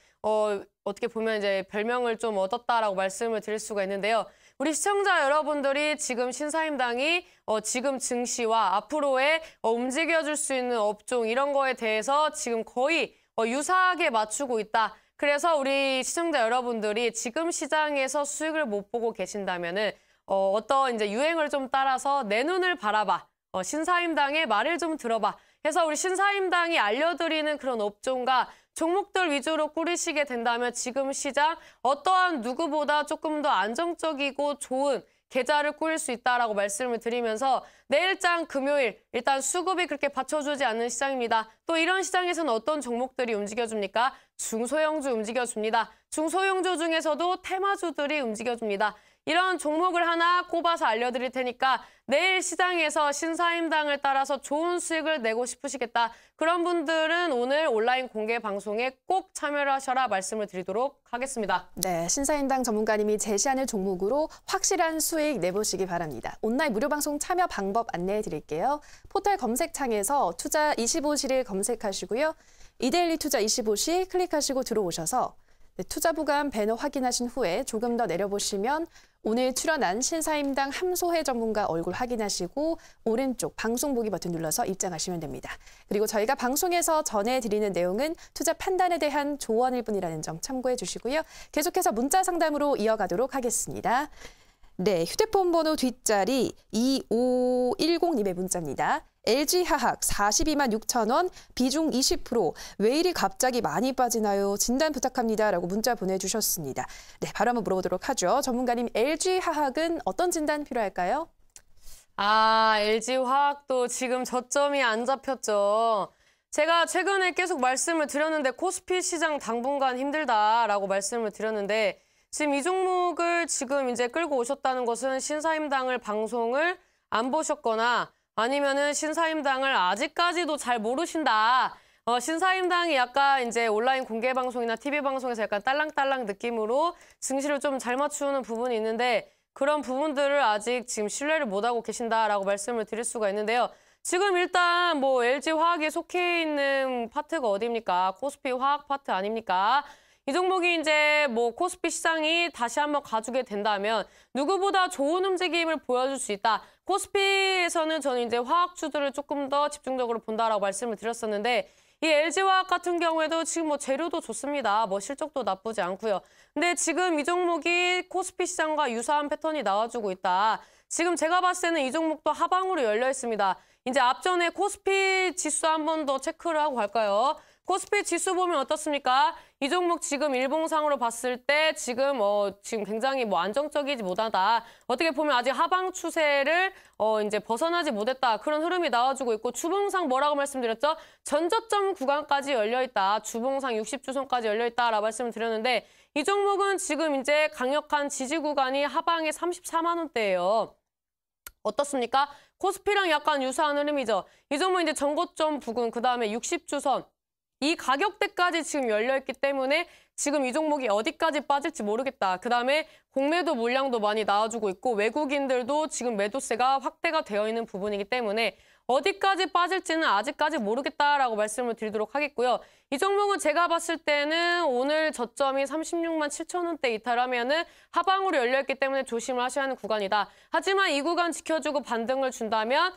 어떻게 보면 이제 별명을 좀 얻었다라고 말씀을 드릴 수가 있는데요. 우리 시청자 여러분들이 지금 신사임당이 지금 증시와 앞으로의 움직여줄 수 있는 업종 이런 거에 대해서 지금 거의 유사하게 맞추고 있다. 그래서 우리 시청자 여러분들이 지금 시장에서 수익을 못 보고 계신다면은 어떤 이제 유행을 좀 따라서 내 눈을 바라봐. 신사임당의 말을 좀 들어봐. 해서 우리 신사임당이 알려드리는 그런 업종과 종목들 위주로 꾸리시게 된다면 지금 시장 어떠한 누구보다 조금 더 안정적이고 좋은 계좌를 꾸릴 수 있다라고 말씀을 드리면서 내일장 금요일 일단 수급이 그렇게 받쳐주지 않는 시장입니다. 또 이런 시장에서는 어떤 종목들이 움직여줍니까? 중소형주 움직여줍니다. 중소형주 중에서도 테마주들이 움직여줍니다. 이런 종목을 하나 꼽아서 알려드릴 테니까 내일 시장에서 신사임당을 따라서 좋은 수익을 내고 싶으시겠다. 그런 분들은 오늘 온라인 공개 방송에 꼭 참여를 하셔라 말씀을 드리도록 하겠습니다. 네, 신사임당 전문가님이 제시하는 종목으로 확실한 수익 내보시기 바랍니다. 온라인 무료 방송 참여 방법 안내해 드릴게요. 포털 검색창에서 투자 25시를 검색하시고요. 이데일리 투자 25시 클릭하시고 들어오셔서 투자 부감 배너 확인하신 후에 조금 더 내려보시면 오늘 출연한 신사임당 함소혜 전문가 얼굴 확인하시고 오른쪽 방송 보기 버튼 눌러서 입장하시면 됩니다. 그리고 저희가 방송에서 전해드리는 내용은 투자 판단에 대한 조언일 뿐이라는 점 참고해 주시고요. 계속해서 문자 상담으로 이어가도록 하겠습니다. 네, 휴대폰 번호 뒷자리 2510님의 문자입니다. LG화학 42만 6천 원, 비중 20%. 왜 이리 갑자기 많이 빠지나요? 진단 부탁합니다. 라고 문자 보내주셨습니다. 네, 바로 한번 물어보도록 하죠. 전문가님, LG화학은 어떤 진단 필요할까요? LG화학도 지금 저점이 안 잡혔죠. 제가 최근에 계속 말씀을 드렸는데 코스피 시장 당분간 힘들다라고 말씀을 드렸는데 지금 이 종목을 지금 이제 끌고 오셨다는 것은 신사임당을 방송을 안 보셨거나 아니면은 신사임당을 아직까지도 잘 모르신다. 신사임당이 약간 이제 온라인 공개 방송이나 TV 방송에서 약간 딸랑딸랑 느낌으로 증시를 좀 잘 맞추는 부분이 있는데 그런 부분들을 아직 지금 신뢰를 못하고 계신다라고 말씀을 드릴 수가 있는데요. 지금 일단 뭐 LG화학에 속해 있는 파트가 어디입니까? 코스피 화학 파트 아닙니까? 이 종목이 이제 뭐 코스피 시장이 다시 한번 가주게 된다면 누구보다 좋은 움직임을 보여줄 수 있다. 코스피에서는 저는 이제 화학주들을 조금 더 집중적으로 본다라고 말씀을 드렸었는데 이 LG화학 같은 경우에도 지금 뭐 재료도 좋습니다. 뭐 실적도 나쁘지 않고요. 근데 지금 이 종목이 코스피 시장과 유사한 패턴이 나와주고 있다. 지금 제가 봤을 때는 이 종목도 하방으로 열려 있습니다. 이제 앞전에 코스피 지수 한 번 더 체크를 하고 갈까요? 코스피 지수 보면 어떻습니까? 이 종목 지금 일봉상으로 봤을 때 지금 굉장히 뭐 안정적이지 못하다. 어떻게 보면 아직 하방 추세를 이제 벗어나지 못했다. 그런 흐름이 나와주고 있고 주봉상 뭐라고 말씀드렸죠? 전저점 구간까지 열려 있다. 주봉상 60주선까지 열려 있다라고 말씀을 드렸는데 이 종목은 지금 이제 강력한 지지 구간이 하방에 34만 원대예요. 어떻습니까? 코스피랑 약간 유사한 흐름이죠. 이 종목은 이제 전고점 부근 그다음에 60주선 이 가격대까지 지금 열려있기 때문에 지금 이 종목이 어디까지 빠질지 모르겠다. 그다음에 공매도 물량도 많이 나와주고 있고 외국인들도 지금 매도세가 확대가 되어 있는 부분이기 때문에 어디까지 빠질지는 아직까지 모르겠다라고 말씀을 드리도록 하겠고요. 이 종목은 제가 봤을 때는 오늘 저점이 36만 7천 원대 이탈하면은 하방으로 열려있기 때문에 조심을 하셔야 하는 구간이다. 하지만 이 구간 지켜주고 반등을 준다면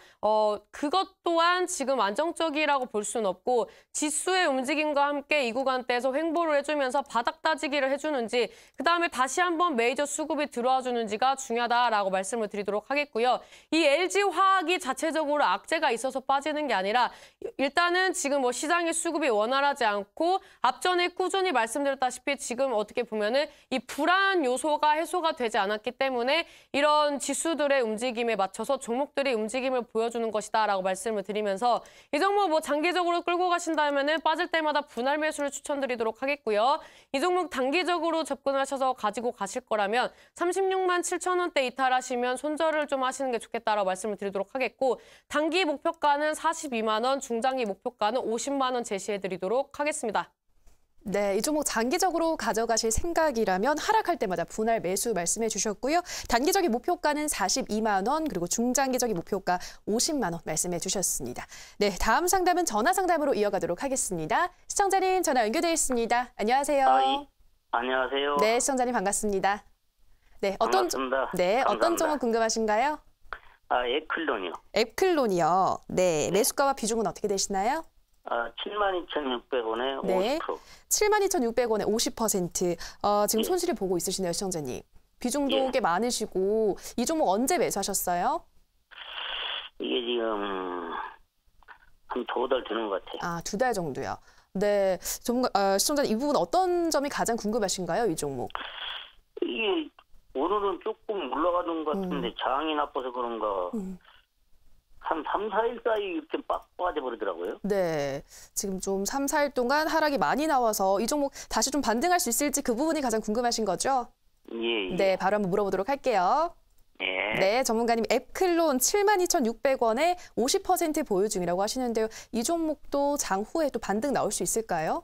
그것 또한 지금 안정적이라고 볼 수는 없고 지수의 움직임과 함께 이 구간대에서 횡보를 해주면서 바닥 따지기를 해주는지 그다음에 다시 한번 메이저 수급이 들어와 주는지가 중요하다라고 말씀을 드리도록 하겠고요. 이 LG화학이 자체적으로 악재가 있어서 빠지는 게 아니라 일단은 지금 뭐 시장의 수급이 원활하지 않고 앞전에 꾸준히 말씀드렸다시피 지금 어떻게 보면은 이 불안 요소가 해소가 되지 않았기 때문에 이런 지수들의 움직임에 맞춰서 종목들이 움직임을 보여주는 것이다라고 말씀을 드리면서 이 종목 뭐 장기적으로 끌고 가신다면은 빠질 때마다 분할 매수를 추천드리도록 하겠고요. 이 종목 단기적으로 접근하셔서 가지고 가실 거라면 36만 7천 원대 이탈하시면 손절을 좀 하시는 게 좋겠다라고 말씀을 드리도록 하겠고 단기 목표가는 42만 원, 중장기 목표가는 50만 원 제시해드리도록 하겠습니다. 네, 이 종목 장기적으로 가져가실 생각이라면 하락할 때마다 분할 매수 말씀해 주셨고요. 단기적인 목표가는 42만 원, 그리고 중장기적인 목표가 50만 원 말씀해 주셨습니다. 네, 다음 상담은 전화 상담으로 이어가도록 하겠습니다. 시청자님 전화 연결되어 있습니다. 안녕하세요. 안녕하세요. 네, 시청자님 반갑습니다. 네, 반갑습니다. 네, 감사합니다. 어떤 종목 궁금하신가요? 앱클론이요. 앱클론이요. 네, 매수가와 비중은 어떻게 되시나요? 72,600원에 네. 50%. 72,600원에 50%. 지금 손실을 보고 있으시네요, 시청자님. 비중도 꽤 많으시고 이 종목 언제 매수하셨어요? 이게 지금 한 2달 되는 것 같아요. 2달 정도요. 네, 시청자님 이 부분 어떤 점이 가장 궁금하신가요, 이 종목? 이게 오늘은 조금 올라가는 것 같은데 장이 나빠서 그런가 한 3, 4일 사이 이렇게 빡 빠져버리더라고요. 네, 지금 좀 3, 4일 동안 하락이 많이 나와서 이 종목 다시 좀 반등할 수 있을지 그 부분이 가장 궁금하신 거죠? 예. 네, 바로 한번 물어보도록 할게요. 네, 전문가님 앱클론 72,600원에 50% 보유 중이라고 하시는데요. 이 종목도 장후에 또 반등 나올 수 있을까요?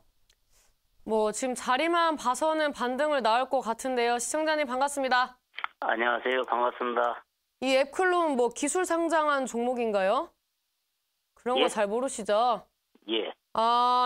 뭐 지금 자리만 봐서는 반등을 나올 것 같은데요. 시청자님 반갑습니다. 안녕하세요. 반갑습니다. 이 앱클론 뭐 기술 상장한 종목인가요? 그런 거 잘 모르시죠? 예.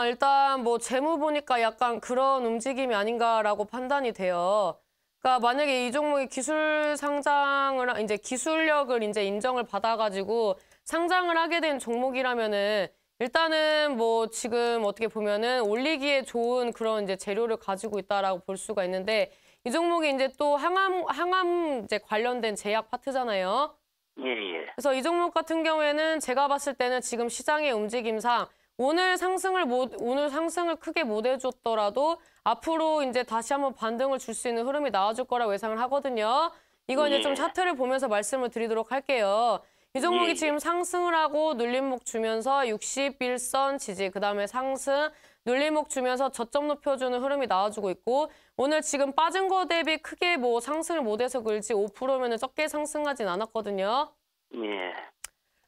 일단 뭐 재무 보니까 약간 그런 움직임이 아닌가라고 판단이 돼요. 그러니까 만약에 이 종목이 기술 상장을 이제 기술력을 이제 인정을 받아가지고 상장을 하게 된 종목이라면은 일단은 뭐 지금 어떻게 보면은 올리기에 좋은 그런 이제 재료를 가지고 있다라고 볼 수가 있는데 이 종목이 이제 또 항암 이제 관련된 제약 파트잖아요. 예. 그래서 이 종목 같은 경우에는 제가 봤을 때는 지금 시장의 움직임상 오늘 상승을 크게 못 해줬더라도 앞으로 이제 다시 한번 반등을 줄 수 있는 흐름이 나와줄 거라고 예상을 하거든요. 이거 이제 좀 차트를 보면서 말씀을 드리도록 할게요. 이 종목이 지금 상승을 하고 눌림목 주면서 61선 지지, 그다음에 상승, 눌림목 주면서 저점 높여주는 흐름이 나와주고 있고 오늘 지금 빠진 거 대비 크게 뭐 상승을 못해서 그럴지 5%면은 적게 상승하진 않았거든요. 예.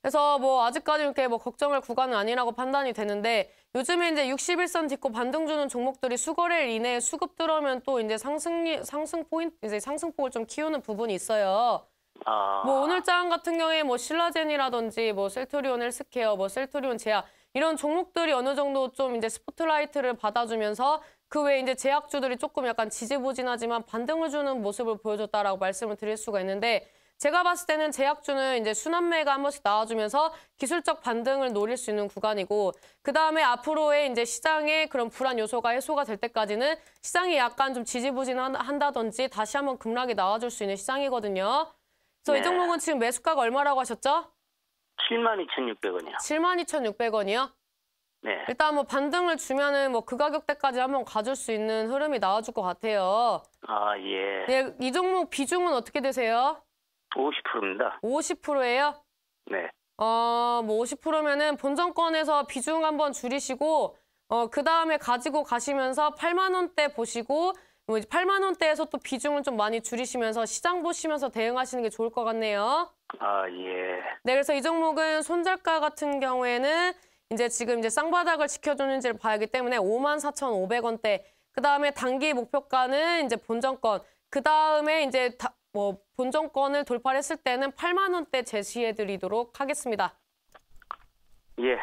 그래서 뭐 아직까지 이렇게 뭐 걱정할 구간은 아니라고 판단이 되는데 요즘에 이제 61선 딛고 반등 주는 종목들이 수거래일 이내에 수급 들어오면 또 이제 상승폭을 좀 키우는 부분이 있어요. 뭐 오늘장 같은 경우에 뭐 신라젠이라든지 뭐 셀트리온 헬스케어, 뭐 셀트리온 제약 이런 종목들이 어느 정도 좀 이제 스포트라이트를 받아주면서 그 외에 이제 제약주들이 조금 약간 지지부진하지만 반등을 주는 모습을 보여줬다라고 말씀을 드릴 수가 있는데 제가 봤을 때는 제약주는 이제 순환매가 한 번씩 나와주면서 기술적 반등을 노릴 수 있는 구간이고 그 다음에 앞으로의 이제 시장의 그런 불안 요소가 해소가 될 때까지는 시장이 약간 좀 지지부진한다든지 다시 한번 급락이 나와줄 수 있는 시장이거든요. 그래서 이 종목은 지금 매수가가 얼마라고 하셨죠? 72,600원이요. 72,600원이요? 네. 일단 뭐 반등을 주면은 뭐 그 가격대까지 한번 가줄 수 있는 흐름이 나와줄 것 같아요. 예. 네, 이 종목 비중은 어떻게 되세요? 50%입니다. 50%예요? 네. 뭐 50%면은 본전권에서 비중 한번 줄이시고 그 다음에 가지고 가시면서 8만 원대 보시고 뭐 8만 원대에서 또 비중을 좀 많이 줄이시면서 시장 보시면서 대응하시는 게 좋을 것 같네요. 예. 네, 그래서 이 종목은 손절가 같은 경우에는 이제 지금 이제 쌍바닥을 지켜주는지를 봐야 하기 때문에 54,500원대. 그 다음에 단기 목표가는 이제 본전권. 그 다음에 이제 본전권을 돌파했을 때는 8만 원대 제시해드리도록 하겠습니다. 예,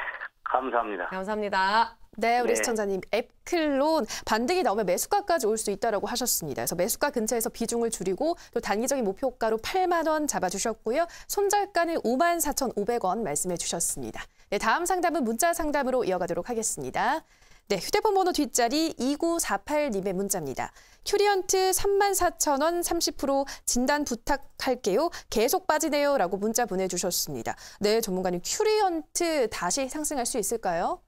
감사합니다. 감사합니다. 네, 우리 시청자님 앱클론 반등이 나오면 매수가까지 올 수 있다고 하셨습니다. 그래서 매수가 근처에서 비중을 줄이고 또 단기적인 목표가로 8만 원 잡아주셨고요. 손절가는 54,500원 말씀해 주셨습니다. 네, 다음 상담은 문자 상담으로 이어가도록 하겠습니다. 네, 휴대폰 번호 뒷자리 2948님의 문자입니다. 큐리언트 34,000원 30% 진단 부탁할게요. 계속 빠지네요. 라고 문자 보내주셨습니다. 네, 전문가님 큐리언트 다시 상승할 수 있을까요?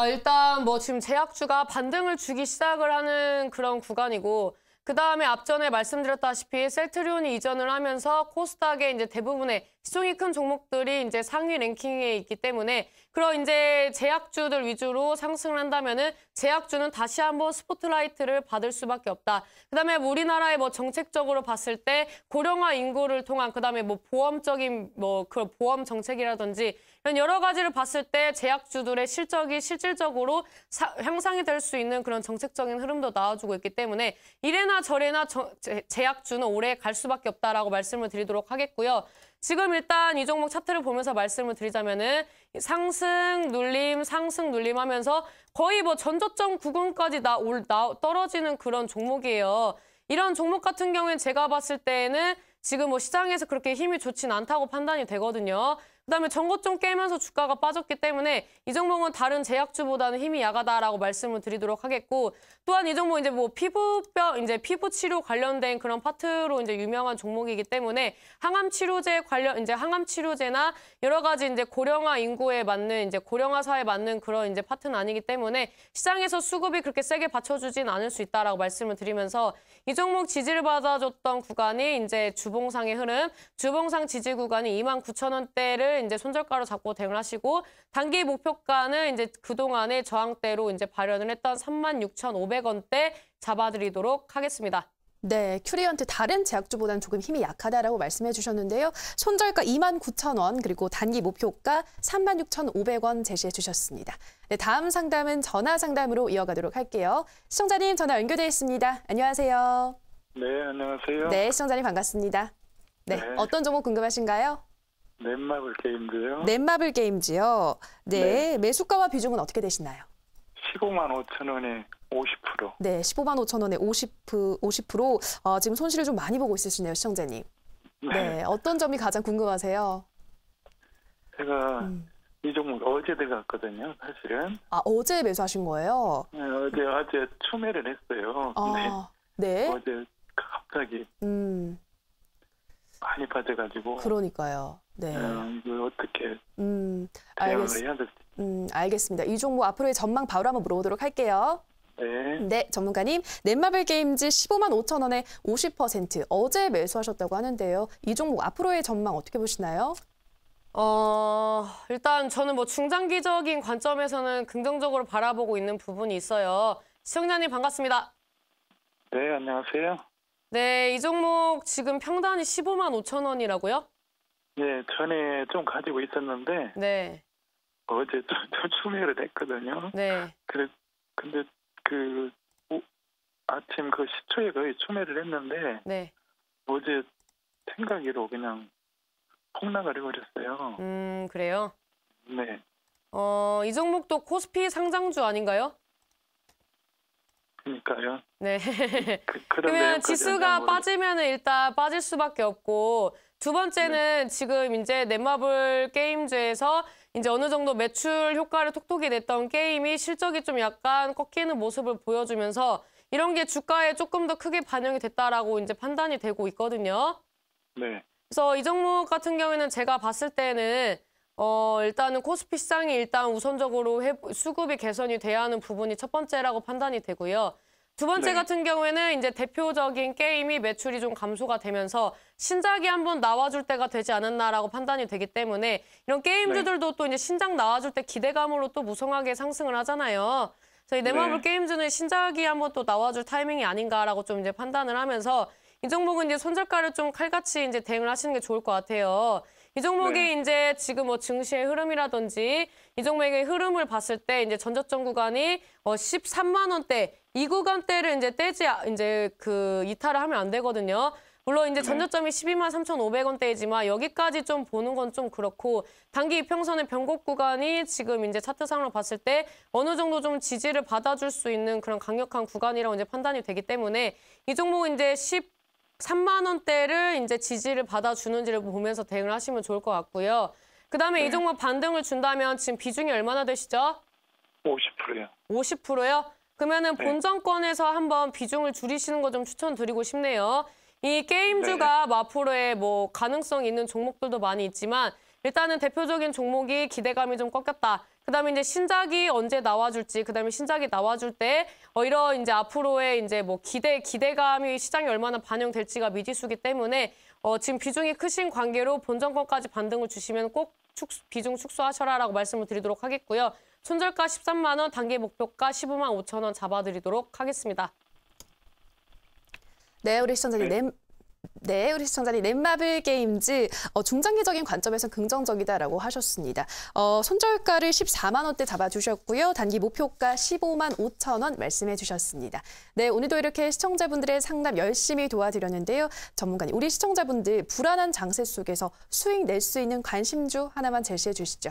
일단 뭐 지금 제약주가 반등을 주기 시작을 하는 그런 구간이고 그 다음에 앞전에 말씀드렸다시피 셀트리온이 이전을 하면서 코스닥의 이제 대부분의 시총이 큰 종목들이 이제 상위 랭킹에 있기 때문에 그런 이제 제약주들 위주로 상승을 한다면은 제약주는 다시 한번 스포트라이트를 받을 수밖에 없다. 그다음에 우리나라의 뭐 정책적으로 봤을 때 고령화 인구를 통한 그다음에 뭐 보험적인 뭐 그런 보험 정책이라든지 이런 여러 가지를 봤을 때 제약주들의 실적이 실질적으로 향상이 될 수 있는 그런 정책적인 흐름도 나와주고 있기 때문에 이래나 저래나 제약주는 올해 갈 수밖에 없다라고 말씀을 드리도록 하겠고요. 지금 일단 이 종목 차트를 보면서 말씀을 드리자면은 상승 눌림 하면서 거의 뭐 전저점 구간까지 떨어지는 그런 종목이에요. 이런 종목 같은 경우에는 제가 봤을 때에는 지금 뭐 시장에서 그렇게 힘이 좋진 않다고 판단이 되거든요. 그다음에 전고 좀 깨면서 주가가 빠졌기 때문에 이 종목은 다른 제약주보다는 힘이 약하다라고 말씀을 드리도록 하겠고, 또한 이 종목 이제 뭐 피부 치료 관련된 그런 파트로 이제 유명한 종목이기 때문에 항암 치료제나 여러 가지 이제 고령화 인구에 맞는 이제 고령화 사회에 맞는 그런 이제 파트는 아니기 때문에 시장에서 수급이 그렇게 세게 받쳐주진 않을 수 있다라고 말씀을 드리면서, 이 종목 지지를 받아줬던 구간이 이제 주봉상의 흐름, 주봉상 지지 구간이 29,000원대를 이제 손절가로 잡고 대응을 하시고, 단기 목표가는 이제 그동안의 저항대로 이제 발현을 했던 36,500원대 잡아드리도록 하겠습니다. 네, 큐리언트 다른 제약주보다는 조금 힘이 약하다라고 말씀해 주셨는데요. 손절가 29,000원, 그리고 단기 목표가 36,500원 제시해 주셨습니다. 네, 다음 상담은 전화 상담으로 이어가도록 할게요. 시청자님 전화 연결되어 있습니다. 안녕하세요. 네, 안녕하세요. 네, 시청자님 반갑습니다. 네, 네. 어떤 종목 궁금하신가요? 넷마블 게임즈요. 넷마블 게임즈요. 네, 매수가와 비중은 어떻게 되시나요? 15만 5천 원에 50%. 네, 15만 5천 원에 50%. 지금 손실을 좀 많이 보고 있으시네요, 시청자님. 네, 어떤 점이 가장 궁금하세요? 제가 이 종목 어제 들어갔거든요, 사실은. 아, 어제 매수하신 거예요? 네, 어제 추매를 했어요. 근데 아, 네. 어제 갑자기 많이 빠져가지고. 그러니까요. 네. 이거 어떻게 알겠습니다. 해야 될지. 알겠습니다. 이 종목 앞으로의 전망 바로 한번 물어보도록 할게요. 네. 네, 전문가님. 넷마블 게임즈 15만 5천 원에 50% 어제 매수하셨다고 하는데요. 이 종목 앞으로의 전망 어떻게 보시나요? 일단 저는 뭐 중장기적인 관점에서는 긍정적으로 바라보고 있는 부분이 있어요. 시청자님 반갑습니다. 네, 안녕하세요. 네, 이 종목 지금 평단이 15만 5천 원이라고요? 네, 전에 좀 가지고 있었는데 네. 어제 좀 추매를 했거든요. 네. 근데 아침 그 시초에 거의 추매를 했는데 네. 어제 생각으로 그냥 폭락을 해버렸어요. 그래요? 네. 이 종목도 코스피 상장주 아닌가요? 그러니까요. 네. 그런 그러면 내용까지는 지수가 잘 모르겠- 빠지면은 일단 빠질 수밖에 없고, 두 번째는 지금 이제 넷마블 게임즈에서 이제 어느 정도 매출 효과를 톡톡히 냈던 게임이 실적이 좀 약간 꺾이는 모습을 보여주면서 이런 게 주가에 조금 더 크게 반영이 됐다라고 이제 판단이 되고 있거든요. 네. 그래서 이 종목 같은 경우에는 제가 봤을 때는 일단은 코스피 시장이 일단 우선적으로 수급이 개선이 돼야 하는 부분이 첫 번째라고 판단이 되고요. 두 번째 네. 같은 경우에는 이제 대표적인 게임이 매출이 좀 감소가 되면서 신작이 한번 나와줄 때가 되지 않았나라고 판단이 되기 때문에 이런 게임주들도 또 이제 신작 나와줄 때 기대감으로 또 무성하게 상승을 하잖아요. 저희 넷마블 네. 게임즈는 신작이 한번 또 나와줄 타이밍이 아닌가라고 좀 이제 판단을 하면서 이 종목은 이제 손절가를 좀 칼같이 이제 대응을 하시는 게 좋을 것 같아요. 이 종목이 네. 이제 지금 뭐 증시의 흐름이라든지 이 종목의 흐름을 봤을 때 이제 전저점 구간이 13만 원대 이 구간대를 이제 이제 이탈을 하면 안 되거든요. 물론 이제 전저점이 12만 3,500원대이지만 여기까지 좀 보는 건 좀 그렇고, 단기 이평선의 변곡 구간이 지금 이제 차트상으로 봤을 때 어느 정도 좀 지지를 받아줄 수 있는 그런 강력한 구간이라고 이제 판단이 되기 때문에 이 종목은 이제 13만 원대를 이제 지지를 받아주는지를 보면서 대응을 하시면 좋을 것 같고요. 그다음에 이 종목 반등을 준다면 지금 비중이 얼마나 되시죠? 50%요. 50%요? 그러면은 네. 본전권에서 한번 비중을 줄이시는 거 좀 추천드리고 싶네요. 이 게임주가 뭐 앞으로의 뭐 가능성이 있는 종목들도 많이 있지만 일단은 대표적인 종목이 기대감이 좀 꺾였다. 그다음에 이제 신작이 언제 나와줄지, 그다음에 신작이 나와줄 때 이런 이제 앞으로의 이제 뭐 기대감이 시장에 얼마나 반영될지가 미지수기 때문에 지금 비중이 크신 관계로 본전권까지 반등을 주시면 꼭 비중 축소하셔라라고 말씀을 드리도록 하겠고요. 손절가 13만 원, 단기 목표가 15만 5천 원 잡아드리도록 하겠습니다. 네, 우리 시청자님. 우리 시청자님 넷마블 게임즈 중장기적인 관점에서 긍정적이다라고 하셨습니다. 손절가를 14만 원대 잡아주셨고요. 단기 목표가 15만 5천 원 말씀해 주셨습니다. 네, 오늘도 이렇게 시청자분들의 상담 열심히 도와드렸는데요. 전문가님, 우리 시청자분들 불안한 장세 속에서 수익 낼 수 있는 관심주 하나만 제시해 주시죠.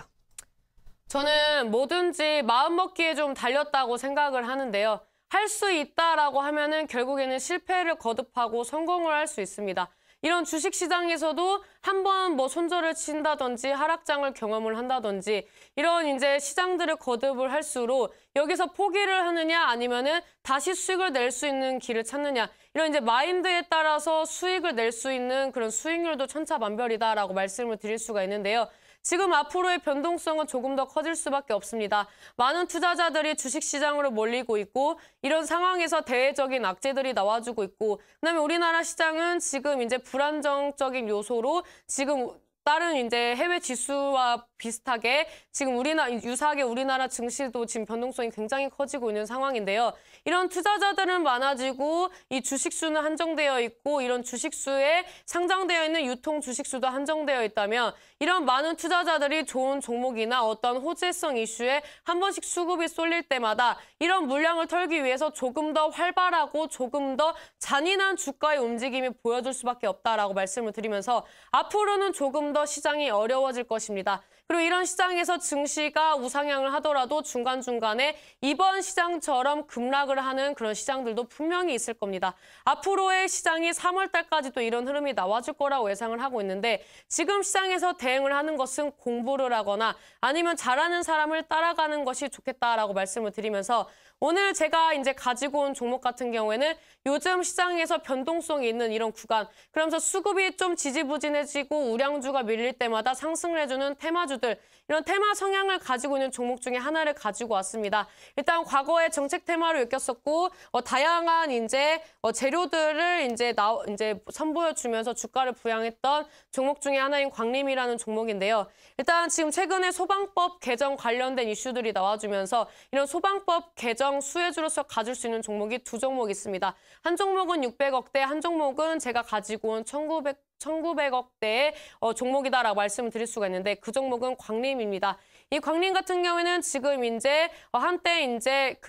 저는 뭐든지 마음먹기에 좀 달렸다고 생각을 하는데요. 할 수 있다라고 하면은 결국에는 실패를 거듭하고 성공을 할 수 있습니다. 이런 주식시장에서도 한번 뭐 손절을 친다든지 하락장을 경험을 한다든지 이런 이제 시장들을 거듭을 할수록 여기서 포기를 하느냐 아니면은 다시 수익을 낼 수 있는 길을 찾느냐 이런 이제 마인드에 따라서 수익을 낼 수 있는 그런 수익률도 천차만별이다라고 말씀을 드릴 수가 있는데요. 지금 앞으로의 변동성은 조금 더 커질 수밖에 없습니다. 많은 투자자들이 주식시장으로 몰리고 있고 이런 상황에서 대외적인 악재들이 나와주고 있고 그다음에 우리나라 시장은 지금 이제 불안정적인 요소로 지금 다른 이제 해외 지수와 비슷하게 지금 유사하게 우리나라 증시도 지금 변동성이 굉장히 커지고 있는 상황인데요. 이런 투자자들은 많아지고 이 주식수는 한정되어 있고 이런 주식수에 상장되어 있는 유통 주식수도 한정되어 있다면 이런 많은 투자자들이 좋은 종목이나 어떤 호재성 이슈에 한 번씩 수급이 쏠릴 때마다 이런 물량을 털기 위해서 조금 더 활발하고 조금 더 잔인한 주가의 움직임이 보여줄 수밖에 없다라고 말씀을 드리면서 앞으로는 조금 더 시장이 어려워질 것입니다. 그리고 이런 시장에서 증시가 우상향을 하더라도 중간중간에 이번 시장처럼 급락을 하는 그런 시장들도 분명히 있을 겁니다. 앞으로의 시장이 3월 달까지도 이런 흐름이 나와줄 거라고 예상을 하고 있는데 지금 시장에서 대응을 하는 것은 공부를 하거나 아니면 잘하는 사람을 따라가는 것이 좋겠다라고 말씀을 드리면서 오늘 제가 이제 가지고 온 종목 같은 경우에는 요즘 시장에서 변동성이 있는 이런 구간, 그러면서 수급이 좀 지지부진해지고 우량주가 밀릴 때마다 상승을 해주는 테마주들, 이런 테마 성향을 가지고 있는 종목 중에 하나를 가지고 왔습니다. 일단 과거에 정책 테마로 엮였었고 다양한 이제 재료들을 이제 선보여주면서 주가를 부양했던 종목 중에 하나인 광림이라는 종목인데요. 일단 지금 최근에 소방법 개정 관련된 이슈들이 나와주면서 이런 소방법 개정 수혜주로서 가질 수 있는 종목이 두 종목 있습니다. 한 종목은 600억대, 한 종목은 제가 가지고 온 1900억대의 종목이다라고 말씀을 드릴 수가 있는데 그 종목은 광림입니다. 이 광림 같은 경우에는 지금 이제 한때 이제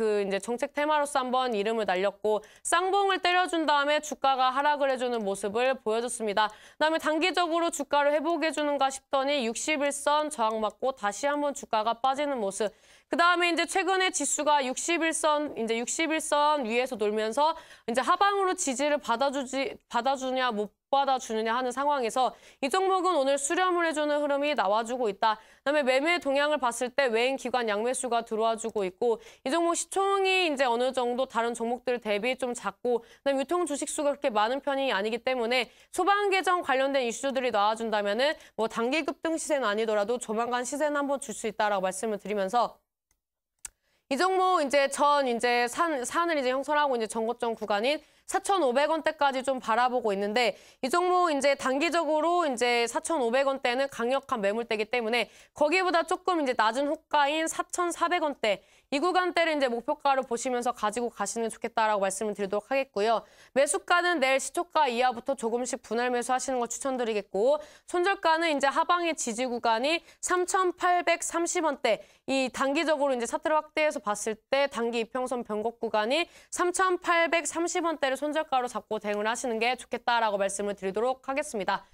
정책 테마로서 한번 이름을 날렸고 쌍봉을 때려준 다음에 주가가 하락을 해주는 모습을 보여줬습니다. 그다음에 단기적으로 주가를 회복해주는가 싶더니 61선 저항받고 다시 한번 주가가 빠지는 모습. 그다음에 이제 최근에 지수가 61선 위에서 놀면서 이제 하방으로 지지를 받아주냐 못 받아주느냐 하는 상황에서 이 종목은 오늘 수렴을 해주는 흐름이 나와주고 있다. 그다음에 매매 동향을 봤을 때 외인 기관 양매수가 들어와주고 있고 이 종목 시총이 이제 어느 정도 다른 종목들 대비 좀 작고 그다음에 유통 주식수가 그렇게 많은 편이 아니기 때문에 소방 개정 관련된 이슈들이 나와준다면은 뭐 단기 급등 시세는 아니더라도 조만간 시세는 한번 줄 수 있다라고 말씀을 드리면서. 이 종목 산을 이제 형성하고 이제 전고점 구간인 4,500원대까지 좀 바라보고 있는데 이 종목 이제 단기적으로 이제 4,500원대는 강력한 매물대이기 때문에 거기보다 조금 이제 낮은 호가인 4,400원대 이 구간대를 이제 목표가로 보시면서 가지고 가시는 게 좋겠다라고 말씀을 드리도록 하겠고요. 매수가는 내일 시초가 이하부터 조금씩 분할 매수하시는 거 추천드리겠고 손절가는 이제 하방의 지지 구간이 3,830원대 이 단기적으로 이제 차트를 확대해서 봤을 때 단기 이평선 변곡 구간이 3,830원대를 손절가로 잡고 대응을 하시는 게 좋겠다라고 말씀을 드리도록 하겠습니다.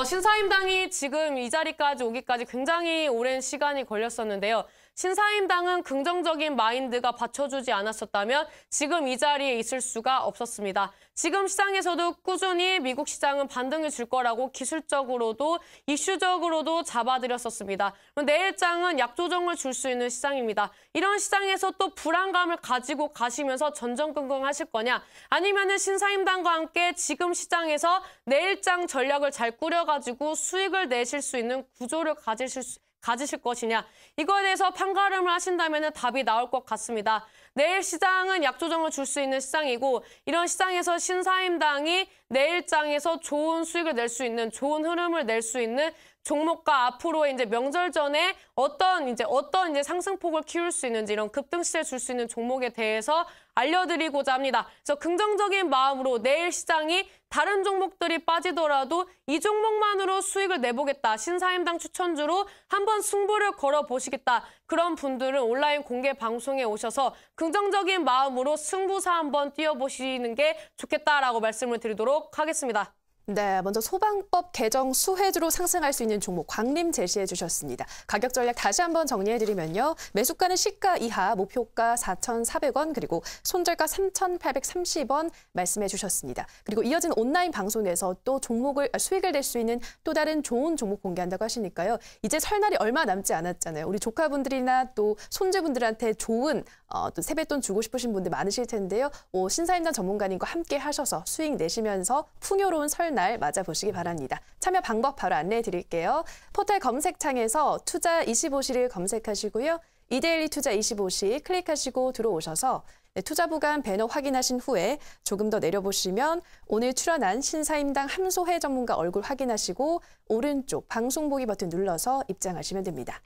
신사임당이 지금 이 자리까지 오기까지 굉장히 오랜 시간이 걸렸었는데요. 신사임당은 긍정적인 마인드가 받쳐주지 않았었다면 지금 이 자리에 있을 수가 없었습니다. 지금 시장에서도 꾸준히 미국 시장은 반등을 줄 거라고 기술적으로도 이슈적으로도 잡아드렸었습니다. 내일장은 약조정을 줄 수 있는 시장입니다. 이런 시장에서 또 불안감을 가지고 가시면서 전전긍긍하실 거냐 아니면은 신사임당과 함께 지금 시장에서 내일장 전략을 잘 꾸려가지고 수익을 내실 수 있는 구조를 가지실 것이냐 이거에 대해서 판가름을 하신다면 답이 나올 것 같습니다. 내일 시장은 약조정을 줄 수 있는 시장이고 이런 시장에서 신사임당이 내일장에서 좋은 수익을 낼 수 있는 좋은 흐름을 낼 수 있는 종목과 앞으로의 이제 명절 전에 어떤 상승폭을 키울 수 있는지 이런 급등시를 줄 수 있는 종목에 대해서 알려드리고자 합니다. 그래서 긍정적인 마음으로 내일 시장이 다른 종목들이 빠지더라도 이 종목만으로 수익을 내보겠다. 신사임당 추천주로 한번 승부를 걸어보시겠다. 그런 분들은 온라인 공개 방송에 오셔서 긍정적인 마음으로 승부사 한번 뛰어보시는 게 좋겠다라고 말씀을 드리도록 하겠습니다. 네, 먼저 소방법 개정 수혜주로 상승할 수 있는 종목 광림 제시해 주셨습니다. 가격 전략 다시 한번 정리해드리면요. 매수가는 시가 이하, 목표가 4,400원, 그리고 손절가 3,830원 말씀해 주셨습니다. 그리고 이어진 온라인 방송에서 또 수익을 낼 수 있는 또 다른 좋은 종목 공개한다고 하시니까요. 이제 설날이 얼마 남지 않았잖아요. 우리 조카분들이나 또 손주분들한테 좋은 또 세뱃돈 주고 싶으신 분들 많으실 텐데요. 신사임당 전문가님과 함께 하셔서 수익 내시면서 풍요로운 설날 맞아보시기 바랍니다. 참여 방법 바로 안내해 드릴게요. 포털 검색창에서 투자25시를 검색하시고요. 이데일리 투자25시 클릭하시고 들어오셔서 투자부감 배너 확인하신 후에 조금 더 내려보시면 오늘 출연한 신사임당 함소혜 전문가 얼굴 확인하시고 오른쪽 방송 보기 버튼 눌러서 입장하시면 됩니다.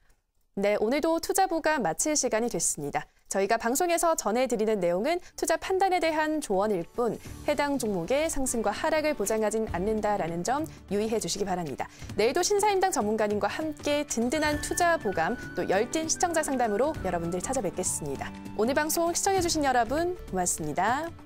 네, 오늘도 투자부감 마칠 시간이 됐습니다. 저희가 방송에서 전해드리는 내용은 투자 판단에 대한 조언일 뿐 해당 종목의 상승과 하락을 보장하진 않는다라는 점 유의해 주시기 바랍니다. 내일도 신사임당 전문가님과 함께 든든한 투자 보감 또 열띤 시청자 상담으로 여러분들 찾아뵙겠습니다. 오늘 방송 시청해 주신 여러분 고맙습니다.